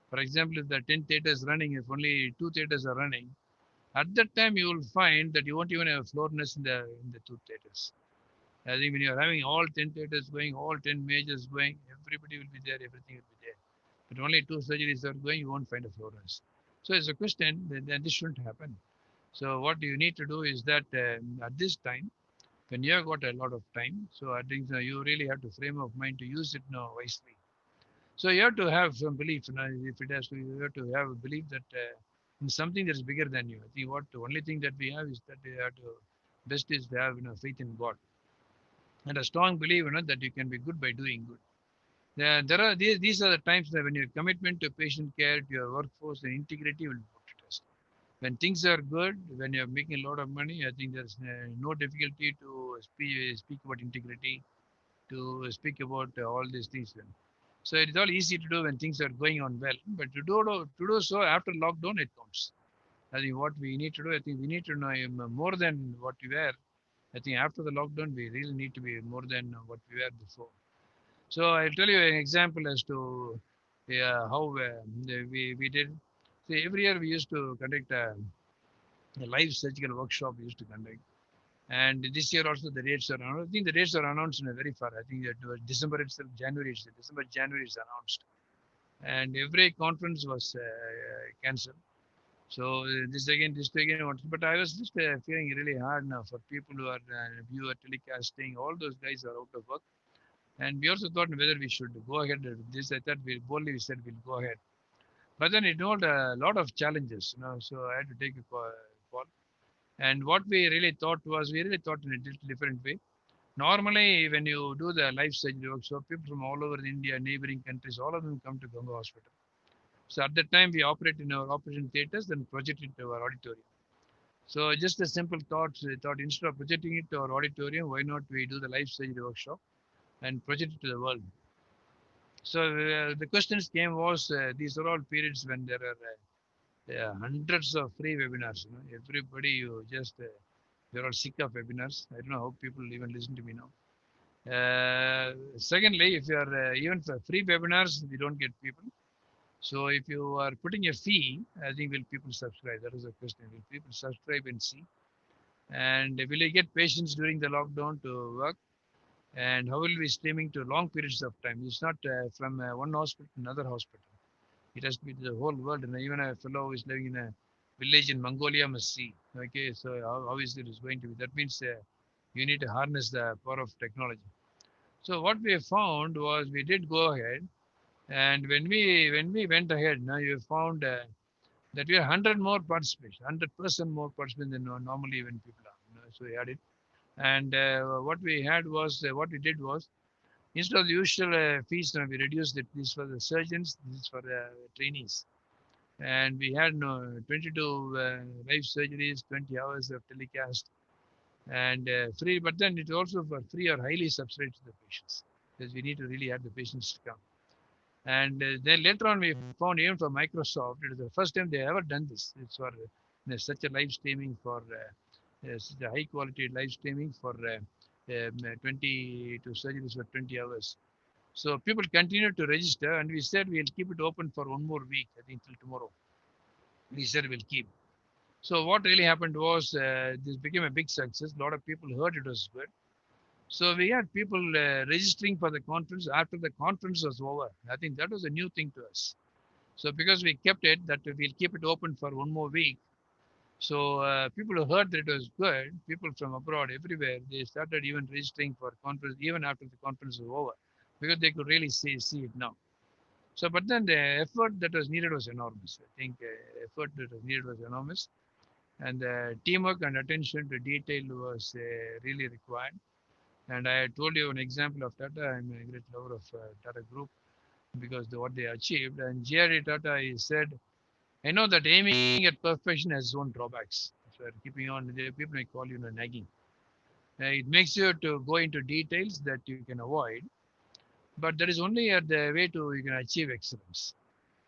B: For example, if the 10 theaters running, if only 2 theaters are running, at that time you will find that you won't even have floor nurse in the 2 theaters. I think when you're having all 10 theaters going, all 10 majors going, everybody will be there, everything will be there. But only 2 surgeries are going, you won't find a floor nurse. So it's a question that this shouldn't happen. So what you need to do is that at this time, when you have got a lot of time, so I think you really have to frame of mind to use it now wisely. So you have to have some belief. If it has to, you have to have a belief that in something that is bigger than you. I think what the only thing that we have is that we have to best is to have faith in God and a strong belief that you can be good by doing good. There are these are the times that when your commitment to patient care, to your workforce, and integrity will be put to test. When things are good, when you're making a lot of money, I think there's no difficulty to speak about integrity, to speak about all these things. So it's all easy to do when things are going on well, but to do so after lockdown, it counts. I think what we need to do, I think we need to know more than what we were. I think after the lockdown, we really need to be more than what we were before. So I'll tell you an example as to how we did. See, every year we used to conduct a live surgical workshop. We used to conduct, and this year also the dates are announced. I think the dates are announced in a very far. I think it was December itself, January. December, January is announced, and every conference was cancelled. So this again, but I was just feeling really hard now for people who are viewer telecasting. All those guys are out of work. And we also thought whether we should go ahead with this. I thought we said we'll go ahead. But then it involved a lot of challenges, so I had to take a call. And what we really thought was, we really thought in a different way. Normally, when you do the life surgery workshop, people from all over India, neighboring countries, all of them come to Ganga Hospital. So at that time, we operate in our operation theaters, then project it to our auditorium. So just a simple thought, we thought instead of projecting it to our auditorium, why not we do the life surgery workshop and project it to the world? So the questions came was these are all periods when there are hundreds of free webinars. Everybody, they're all sick of webinars. I don't know how people even listen to me now. Secondly, if you are even for free webinars, we don't get people. So if you are putting a fee, I think will people subscribe? That is a question. Will people subscribe and see? And will you get patients during the lockdown to work? And how will we streaming to long periods of time? It's not from one hospital to another hospital. It has to be the whole world. And even a fellow who is living in a village in Mongolia must see. Okay, so how is it is going to be? That means you need to harness the power of technology. So what we found was we did go ahead, and when we went ahead, now you found that we have 100 more participants, 100% more participants than normally when people are. so we had it. And what we had was, what we did was, instead of the usual fees, we reduced it. This for the surgeons, this is for the trainees. And we had 22 live surgeries, 20 hours of telecast, and free. But then it's also for free or highly subsidized to the patients, because we need to really have the patients to come. And then later on, we found even for Microsoft, it is the first time they ever done this. It's for such a live streaming for such a high quality live streaming for 22 surgeries for 20 hours. So people continue to register, and we said we'll keep it open for one more week, I think till tomorrow. We said we'll keep. So what really happened was this became a big success. A lot of people heard it was good. So we had people registering for the conference after the conference was over. I think that was a new thing to us. So because we kept it, that we'll keep it open for one more week. So people who heard that it was good, people from abroad, everywhere, they started even registering for conference even after the conference was over, because they could really see it now. So, but then the effort that was needed was enormous. I think effort that was needed was enormous, and the teamwork and attention to detail was really required. And I told you an example of Tata. I'm a great lover of Tata Group because what they achieved. And J.R.D. Tata, he said, I know that aiming at perfection has its own drawbacks. So keeping on, people may call you nagging. It makes you to go into details that you can avoid, but that is only the way to you can achieve excellence.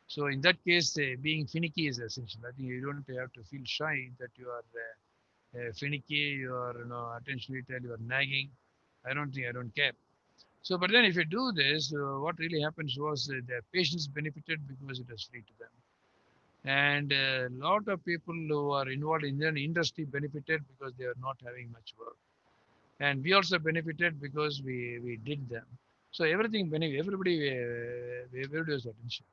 B: So in that case, being finicky is essential. I think you don't have to feel shy that you are finicky, you are attention detail, you are nagging. I don't care. So, but then if you do this, what really happens was the patients benefited because it was free to them. And a lot of people who are involved in the industry benefited because they are not having much work. And we also benefited because we did them. So everything benefit, everybody was attention.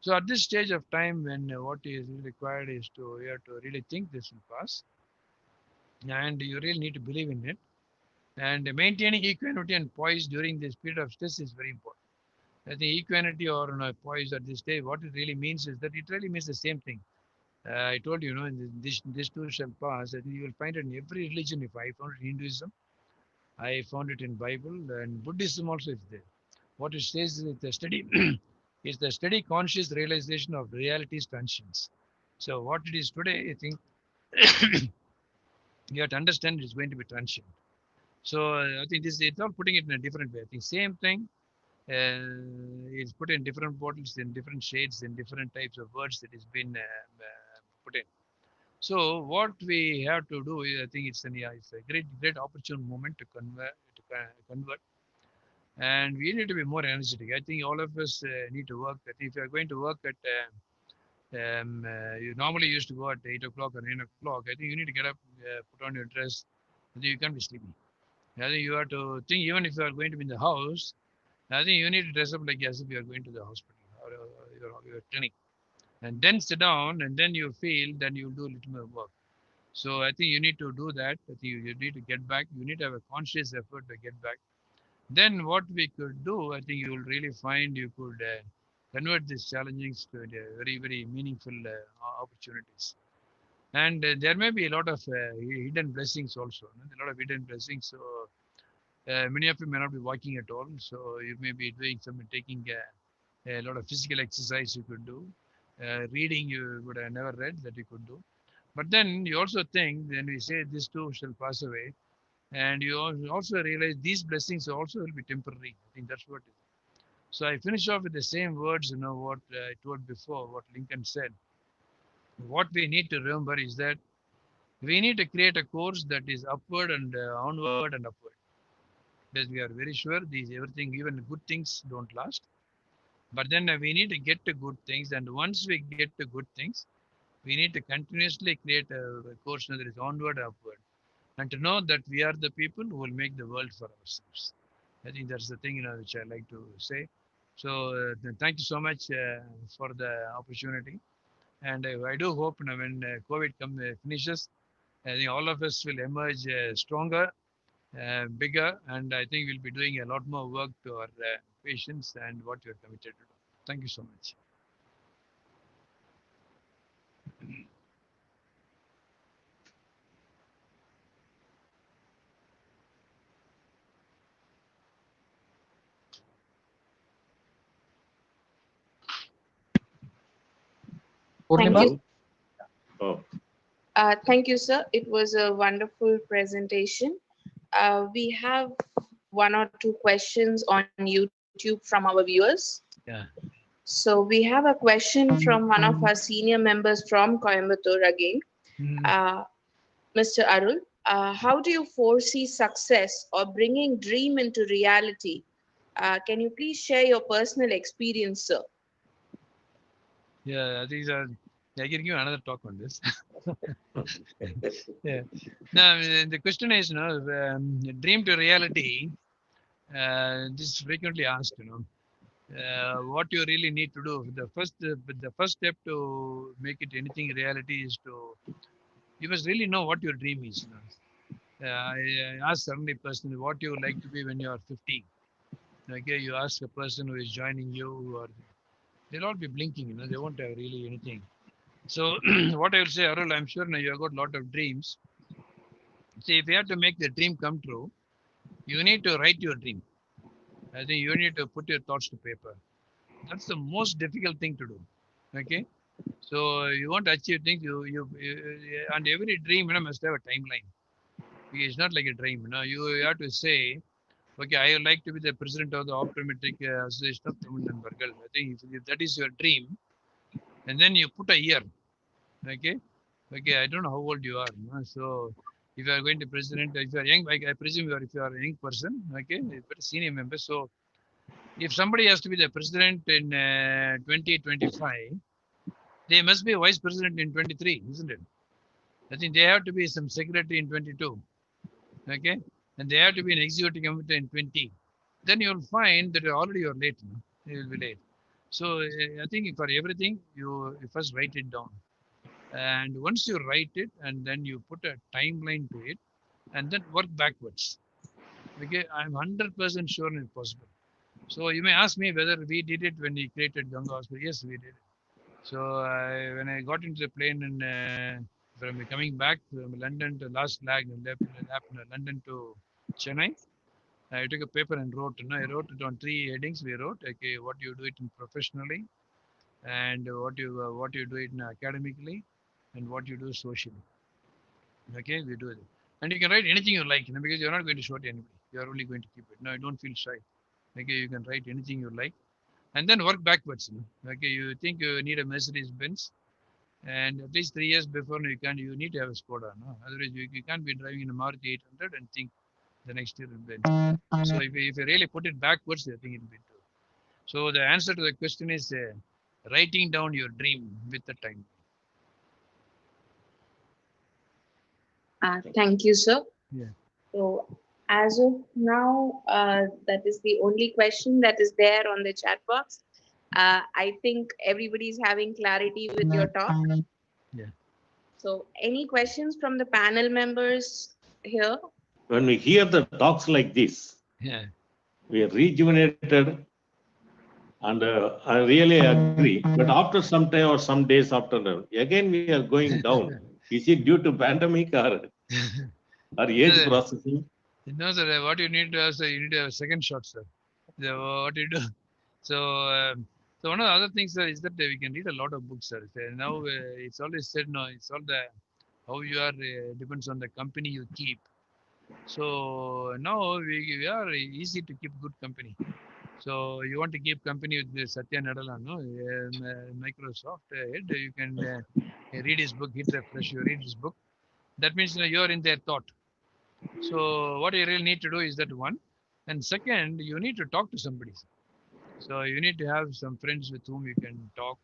B: So at this stage of time, when what is required is to you have to really think this will pass, and you really need to believe in it. And maintaining equanimity and poise during this period of stress is very important. I think equanimity or poise at this stage, what it really means is that it really means the same thing. I told you, this too shall pass. I think you will find it in every religion. If I found it in Hinduism, I found it in Bible, and Buddhism also is there. What it says is the steady is the steady conscious realization of reality's conscience. So what it is today, I think you have to understand it's going to be transient. So I think this it's not putting it in a different way. I think same thing is put in different bottles, in different shades, in different types of words that has been put in. So what we have to do is, I think it's a great opportune moment to convert, and we need to be more energetic. I think all of us need to work. I think if you are going to work at you normally used to go at 8 o'clock or 9 o'clock. I think you need to get up, put on your dress. I think you can't be sleepy. I think you have to think even if you are going to be in the house. I think you need to dress up like as if you are going to the hospital or your clinic, and then sit down, and then you feel then you'll do a little more work. So I think you need to do that. I think you need to get back. You need to have a conscious effort to get back. Then what we could do, I think you will really find you could convert these challenges to very meaningful opportunities. And there may be a lot of hidden blessings also. A lot of hidden blessings. So many of you may not be walking at all. So you may be doing some taking a lot of physical exercise you could do. Reading you would have never read that you could do. But then you also think, when we say this too shall pass away, and you also realize these blessings also will be temporary. I think that's what it is. So I finish off with the same words, what I told before, what Lincoln said. What we need to remember is that we need to create a course that is upward and onward and upward. Because we are very sure these everything, even good things don't last. But then we need to get to good things, and once we get to good things, we need to continuously create a course that is onward and upward, and to know that we are the people who will make the world for ourselves. I think that's the thing which I like to say. So thank you so much for the opportunity, and I do hope when COVID finishes, I think all of us will emerge stronger, bigger, and I think we'll be doing a lot more work to our patients and what you're committed to do. Thank you so much.
C: Thank you.
D: Oh,
C: Thank you, sir. It was a wonderful presentation. We have one or two questions on YouTube from our viewers.
B: Yeah.
C: So we have a question from one of our senior members from Coimbatore again, Mr. Arul. How do you foresee success or bringing dream into reality? Can you please share your personal experience, sir?
B: Yeah, I think I can give another talk on this. Yeah. Now, the question is, dream to reality. This is frequently asked, what you really need to do. The first step to make it anything reality is you must really know what your dream is. I asked certainly personally what you would like to be when you are 50. Okay, you ask a person who is joining you, or they'll all be blinking. They won't have really anything. So what I will say, Arul, I'm sure now you have got a lot of dreams. See, if you have to make the dream come true, you need to write your dream. I think you need to put your thoughts to paper. That's the most difficult thing to do. Okay, so you want to achieve things. And every dream, must have a timeline. It's not like a dream. You have to say, okay, I would like to be the president of the Optometric Association of Tamil Nandbargal. I think if that is your dream, and then you put a year. Okay, okay, I don't know how old you are. So if you are going to president, if you are young, I presume if you are a young person, okay, but a senior member. So if somebody has to be the president in 2025, they must be a vice president in 23, isn't it? I think they have to be some secretary in 22, okay, and they have to be an executive committee in 20. Then you'll find that already you're late. You will be late. So I think for everything, you first write it down. And once you write it and then you put a timeline to it and then work backwards. Okay, I'm 100% sure it's possible. So you may ask me whether we did it when we created Ganga Hospital. Yes, we did it. So when I got into the plane and from coming back from London to last leg, London to Chennai, I took a paper and wrote. I wrote it on three headings. We wrote, okay, what you do it in professionally, and what you do it in academically, and what you do socially. Okay, we do it, and you can write anything you like, because you're not going to show it to anybody. You are only going to keep it. No, don't feel shy. Okay, you can write anything you like, and then work backwards. Okay, you think you need a Mercedes Benz, and at least 3 years before you need to have a Skoda. No, otherwise you can't be driving in a Maruti 800 and think the next year will be. So if you really put it backwards, I think it will be true. So the answer to the question is writing down your dream with the time.
C: Thank you, sir.
B: Yeah.
C: So as of now, that is the only question that is there on the chat box. I think everybody's having clarity with your talk.
B: Yeah.
C: So any questions from the panel members here?
D: when we hear the talks like this,
B: Yeah.
D: we are rejuvenated, and I really agree. But after some time or some days after that, again we are going down. Is it due to pandemic or age processing?
B: No, sir. What you need to have, sir, you need to have a second shot, sir. So what you do? So, so one of the other things, sir, is that we can read a lot of books, sir. Now it's always said, no, it's all the how you are depends on the company you keep. So now we are easy to keep good company. So you want to keep company with Satya Nadella, no? Microsoft head, you can read his book, hit refresh, you read his book. That means you are in their thought. So what you really need to do is that one. And second, you need to talk to somebody. So you need to have some friends with whom you can talk.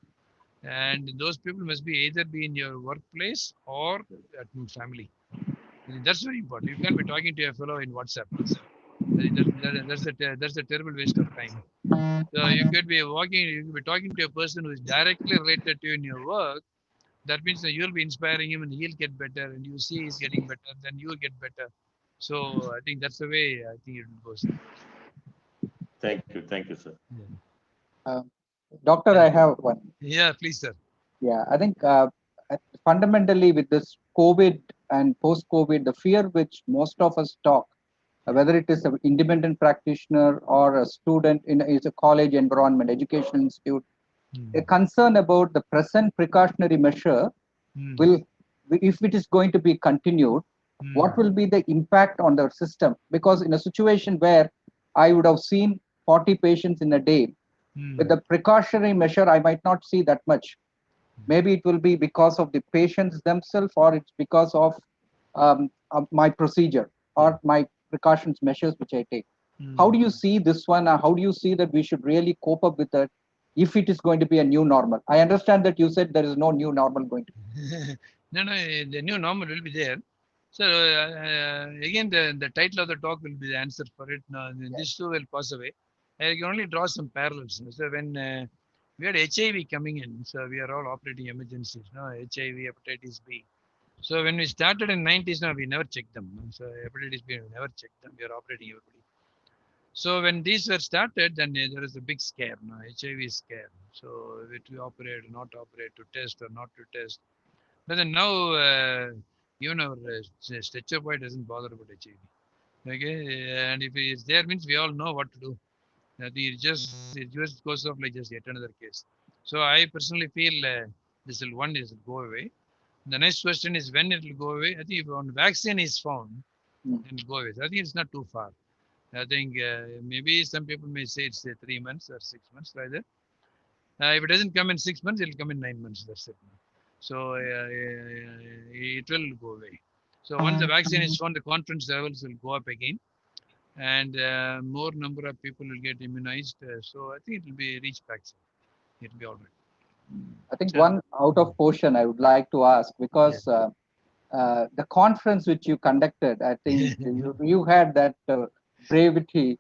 B: And those people must be either be in your workplace or at family. That's very important. You can't be talking to a fellow in WhatsApp. That's a terrible waste of time. So you could be talking to a person who is directly related to you in your work. That means that you'll be inspiring him and he'll get better, and you see he's getting better, then you'll get better. So I think that's the way I think it goes.
D: Thank you, sir.
E: Doctor, I have one.
B: Yeah, please, sir.
E: Yeah, I think fundamentally with this COVID and post-COVID, the fear which most of us talk, whether it is an independent practitioner or a student in is a college environment, education institute, a concern about the present precautionary measure will, if it is going to be continued, what will be the impact on the system? Because in a situation where I would have seen 40 patients in a day, with the precautionary measure, I might not see that much. Maybe it will be because of the patients themselves, or it's because of my procedure or my precautions measures which I take. How do you see this one? How do you see that we should really cope up with it if it is going to be a new normal? I understand that you said there is no new normal going to be.
B: No, the new normal will be there. So again, the title of the talk will be the answer for it. Now, these two will pass away. I can only draw some parallels. So when we had HIV coming in, so we are all operating emergencies. No, HIV, hepatitis B. So when we started in 90s, now we never checked them. So hepatitis B, we never checked them. We are operating everybody. So when these were started, then there was a big scare. No, HIV scare. So to operate, not operate, to test or not to test. But then now, even our stretcher boy doesn't bother about HIV. Okay, and if it's there, means we all know what to do. It just goes off like just yet another case. So I personally feel this will go away. The next question is when it will go away. I think if one vaccine is found, it will go away. I think it's not too far. I think maybe some people may say it's 3 months or 6 months rather. If it doesn't come in 6 months, it will come in 9 months. That's it. So it will go away. So once the vaccine is found, the confidence levels will go up again, and more number of people will get immunized. So I think it will be reached back. It will be all right.
E: I think one out of portion I would like to ask, because the conference which you conducted, I think you had that bravery,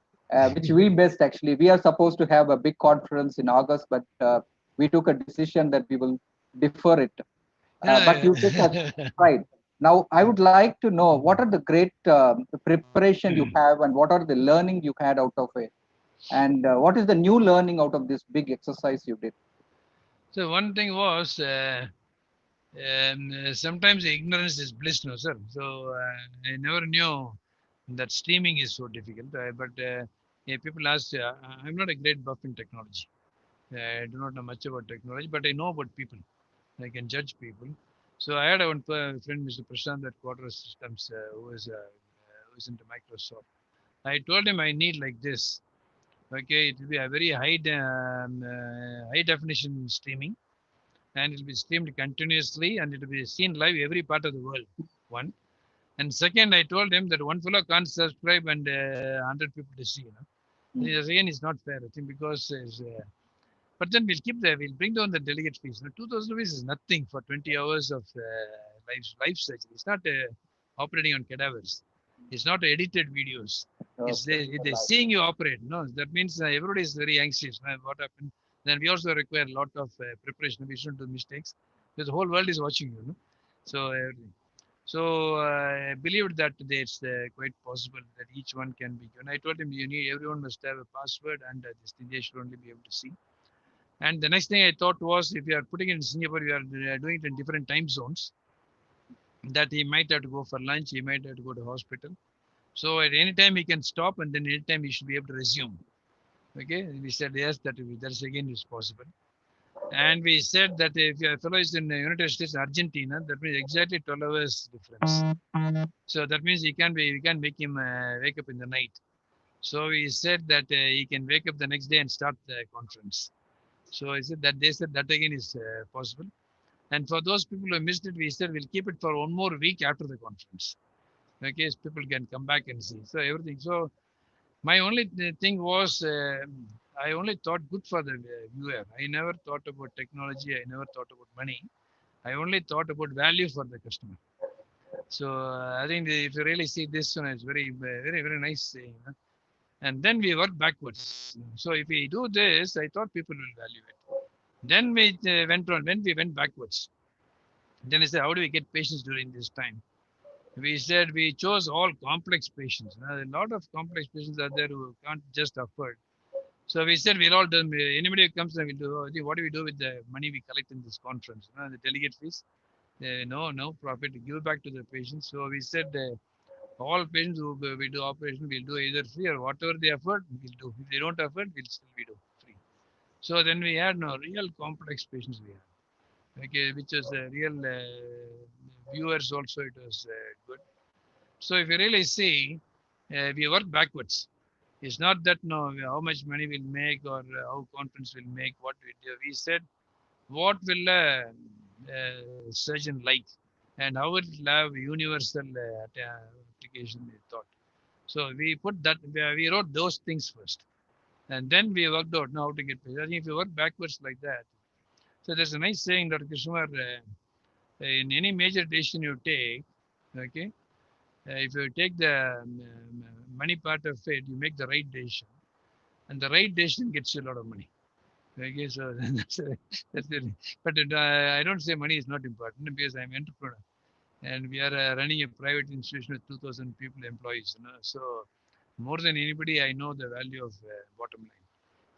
E: which we missed actually. We are supposed to have a big conference in August, but we took a decision that we will defer it. But you took a stride. Now, I would like to know what are the great preparation you have, and what are the learning you had out of it, and what is the new learning out of this big exercise you did?
B: So one thing was sometimes ignorance is bliss, no sir. So I never knew that streaming is so difficult. But yeah, people ask, I'm not a great buff in technology. I do not know much about technology, but I know about people. I can judge people. So I had one friend, Mr. Prashant, at Quarter Systems, who is into Microsoft. I told him I need like this. Okay, it will be a very high definition streaming, and it will be streamed continuously, and it will be seen live every part of the world. One. And second, I told him that one fellow can't subscribe and 100 people to see. Again, it's not fair, I think, because but then we'll bring down the delegate fees. 2,000 rupees is nothing for 20 hours of live surgery. It's not operating on cadavers. It's not edited videos. It's they're seeing you operate. No, that means everybody is very anxious. What happened? Then we also require a lot of preparation. We shouldn't do mistakes because the whole world is watching you. No? So I believed that it's quite possible that each one can be given. I told him everyone must have a password, and this thing they should only be able to see. And the next thing I thought was, if you are putting it in Singapore, you are doing it in different time zones, that he might have to go for lunch, he might have to go to hospital. So at any time he can stop, and then anytime he should be able to resume. Okay, we said yes, that again is possible. And we said that if your fellow is in the United States, Argentina, that means exactly 12 hours difference. So that means we can make him wake up in the night. So we said that he can wake up the next day and start the conference. So I said that they said that again is possible. And for those people who missed it, we said we'll keep it for one more week after the conference. Okay, so people can come back and see. So everything. So my only thing was I only thought good for the viewer. I never thought about technology. I never thought about money. I only thought about value for the customer. So I think if you really see this one, it's very nice saying. And then we work backwards. So if we do this, I thought people will value it. Then we went on. When we went backwards, then I said, how do we get patients during this time? We said we chose all complex patients. Now, a lot of complex patients are there who can't just afford. So we said we'll all do. Anybody who comes and we'll do. What do we do with the money we collect in this conference? The delegate fees. No profit. Give back to the patients. So we said all patients who we do operation, we'll do either free or whatever they afford, we'll do. If they don't afford, we'll still we do free. So then we had no real complex patients we had. Okay, which was real viewers also it was good. So if you really see, we work backwards. It's not that no how much money we'll make or how conference will make. What we do, we said what will a surgeon like, and how it will have universal application. We thought. So we put that we wrote those things first, and then we worked out now how to get paid. I think if you work backwards like that, so there's a nice saying, Dr. Krishna, in any major decision you take, okay, if you take the money part of it, you make the right decision, and the right decision gets you a lot of money. Okay, so that's it. But I don't say money is not important because I'm an entrepreneur, and we are running a private institution with 2,000 people employees. So more than anybody, I know the value of bottom line.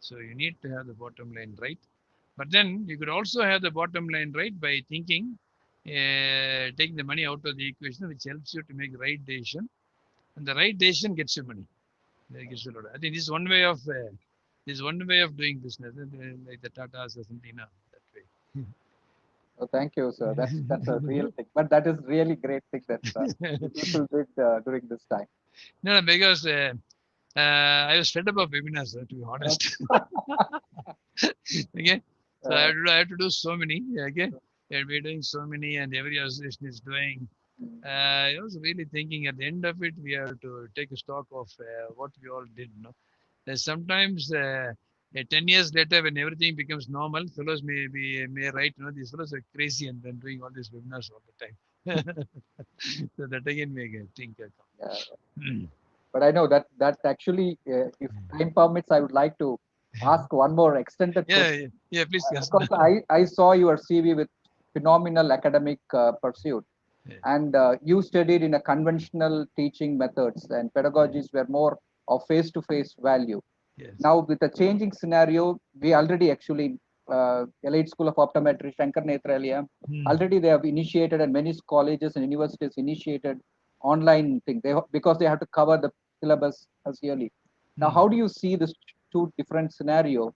B: So you need to have the bottom line right. But then you could also have the bottom line right by thinking, taking the money out of the equation, which helps you to make the right decision, and the right decision gets you money. That gets you a lot. I think this is one way of doing business, like the Tatas or something now that way.
E: Oh, thank you, sir. That's a real thing. But that is really great thing that people did during this time.
B: No, because I was fed up of webinars, to be honest. Okay, so I have to do so many. Okay, and we're doing so many, and every association is doing. I was really thinking at the end of it, we have to take a stock of what we all did. No, sometimes 10 years later, when everything becomes normal, fellows may write, these fellows are crazy and then doing all these webinars all the time. So that again may think.
E: But I know that actually, if time permits, I would like to ask one more extended question.
B: Yeah, please.
E: Because I saw your CV with phenomenal academic pursuit, and you studied in a conventional teaching methods, and pedagogies were more of face-to-face value.
B: Yes.
E: Now, with the changing scenario, we already actually, Elite School of Optometry, Shankar Netralayam, already they have initiated, and many colleges and universities initiated online thing. Because they have to cover the syllabus as yearly. Now, how do you see this two different scenario?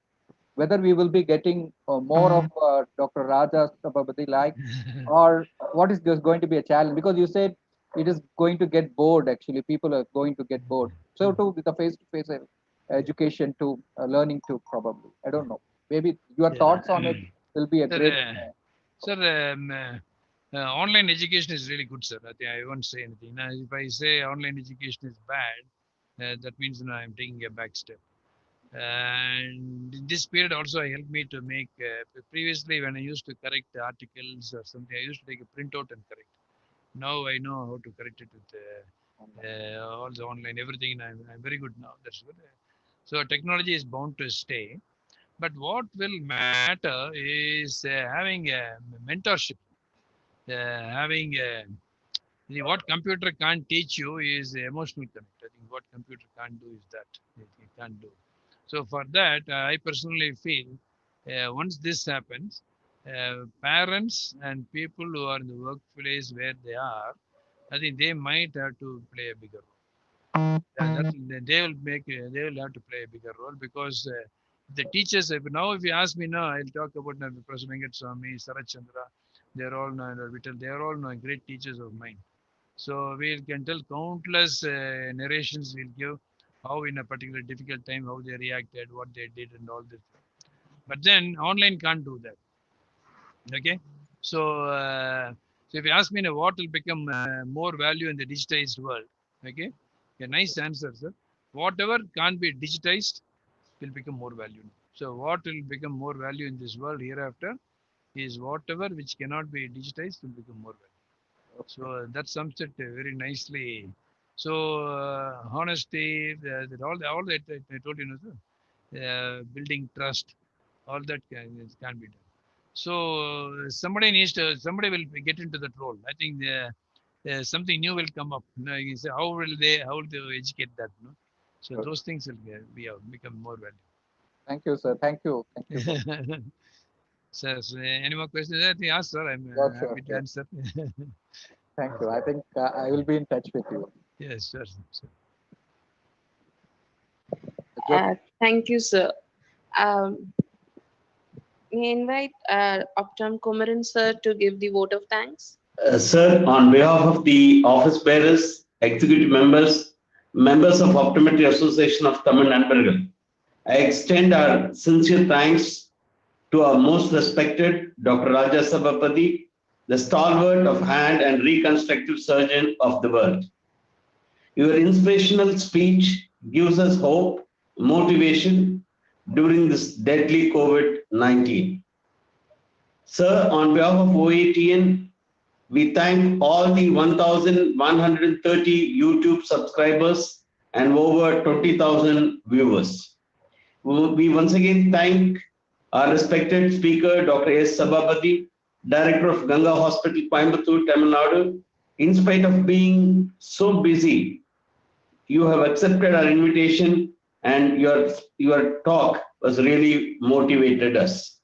E: Whether we will be getting more of Dr. Raja Sabapathy like, or what is just going to be a challenge? Because you said it is going to get bored. Actually, people are going to get bored. So too with the face-to-face education to learning to probably. I don't know. Maybe your thoughts on it will be a great.
B: Sir, online education is really good, sir. I think I won't say anything. Now, if I say online education is bad, that means I'm taking a back step. And in this period also helped me to make, previously when I used to correct articles or something, I used to take a printout and correct. Now I know how to correct it with all the online, everything. I'm very good now. That's good. So technology is bound to stay. But what will matter is having a mentorship, having what computer can't teach you is emotional connect. I think what computer can't do is that it can't do. So for that, I personally feel once this happens, parents and people who are in the workplace where they are, I think they might have to play a bigger role. They will have to play a bigger role because the teachers. Now, if you ask me now, I'll talk about Professor Venkat Swami, Sarat Chandra. They're all they're all great teachers of mine. So we can tell countless narrations we'll give how in a particular difficult time, how they reacted, what they did and all this. But then online can't do that. Okay. So if you ask me now what will become more value in the digitized world, okay, a nice answer, sir. Whatever can't be digitized will become more value. So what will become more value in this world hereafter is whatever which cannot be digitized will become more value. So that sums it very nicely. So honesty, all that I told you, sir, building trust, all that can be done. So somebody will get into that role. I think something new will come up. You say, how will they educate that? So those things will become more valuable.
E: Thank you, sir. Thank you. Thank you.
B: Sir, so any more questions? I think ask, sir. I'm happy to answer.
E: Thank you. I think I will be in touch with you.
B: Yes, sure.
C: Thank you, sir. May I invite Optum Kumaran sir to give the vote of thanks?
F: Sir, on behalf of the office bearers, executive members, members of Optometry Association of Tamil Nadu, I extend our sincere thanks to our most respected Dr. Raja Sabapathy, the stalwart of hand and reconstructive surgeon of the world. Your inspirational speech gives us hope, motivation during this deadly COVID-19. Sir, on behalf of OATN, we thank all the 1,130 YouTube subscribers and over 20,000 viewers. We once again thank our respected speaker, Dr. S. Sabapathy, Director of Ganga Hospital, Coimbatore, Tamil Nadu. In spite of being so busy, you have accepted our invitation and your talk was really motivated us.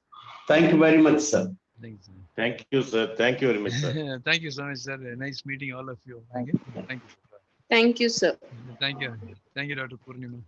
F: Thank you very much, sir.
B: Thanks.
D: Thank you, sir. Thank you very much, sir.
B: Thank you so much, sir. Nice meeting all of you.
E: Thank
B: Okay? Thank you.
C: Thank you, sir.
B: Thank you. Thank you, Dr. Purnima.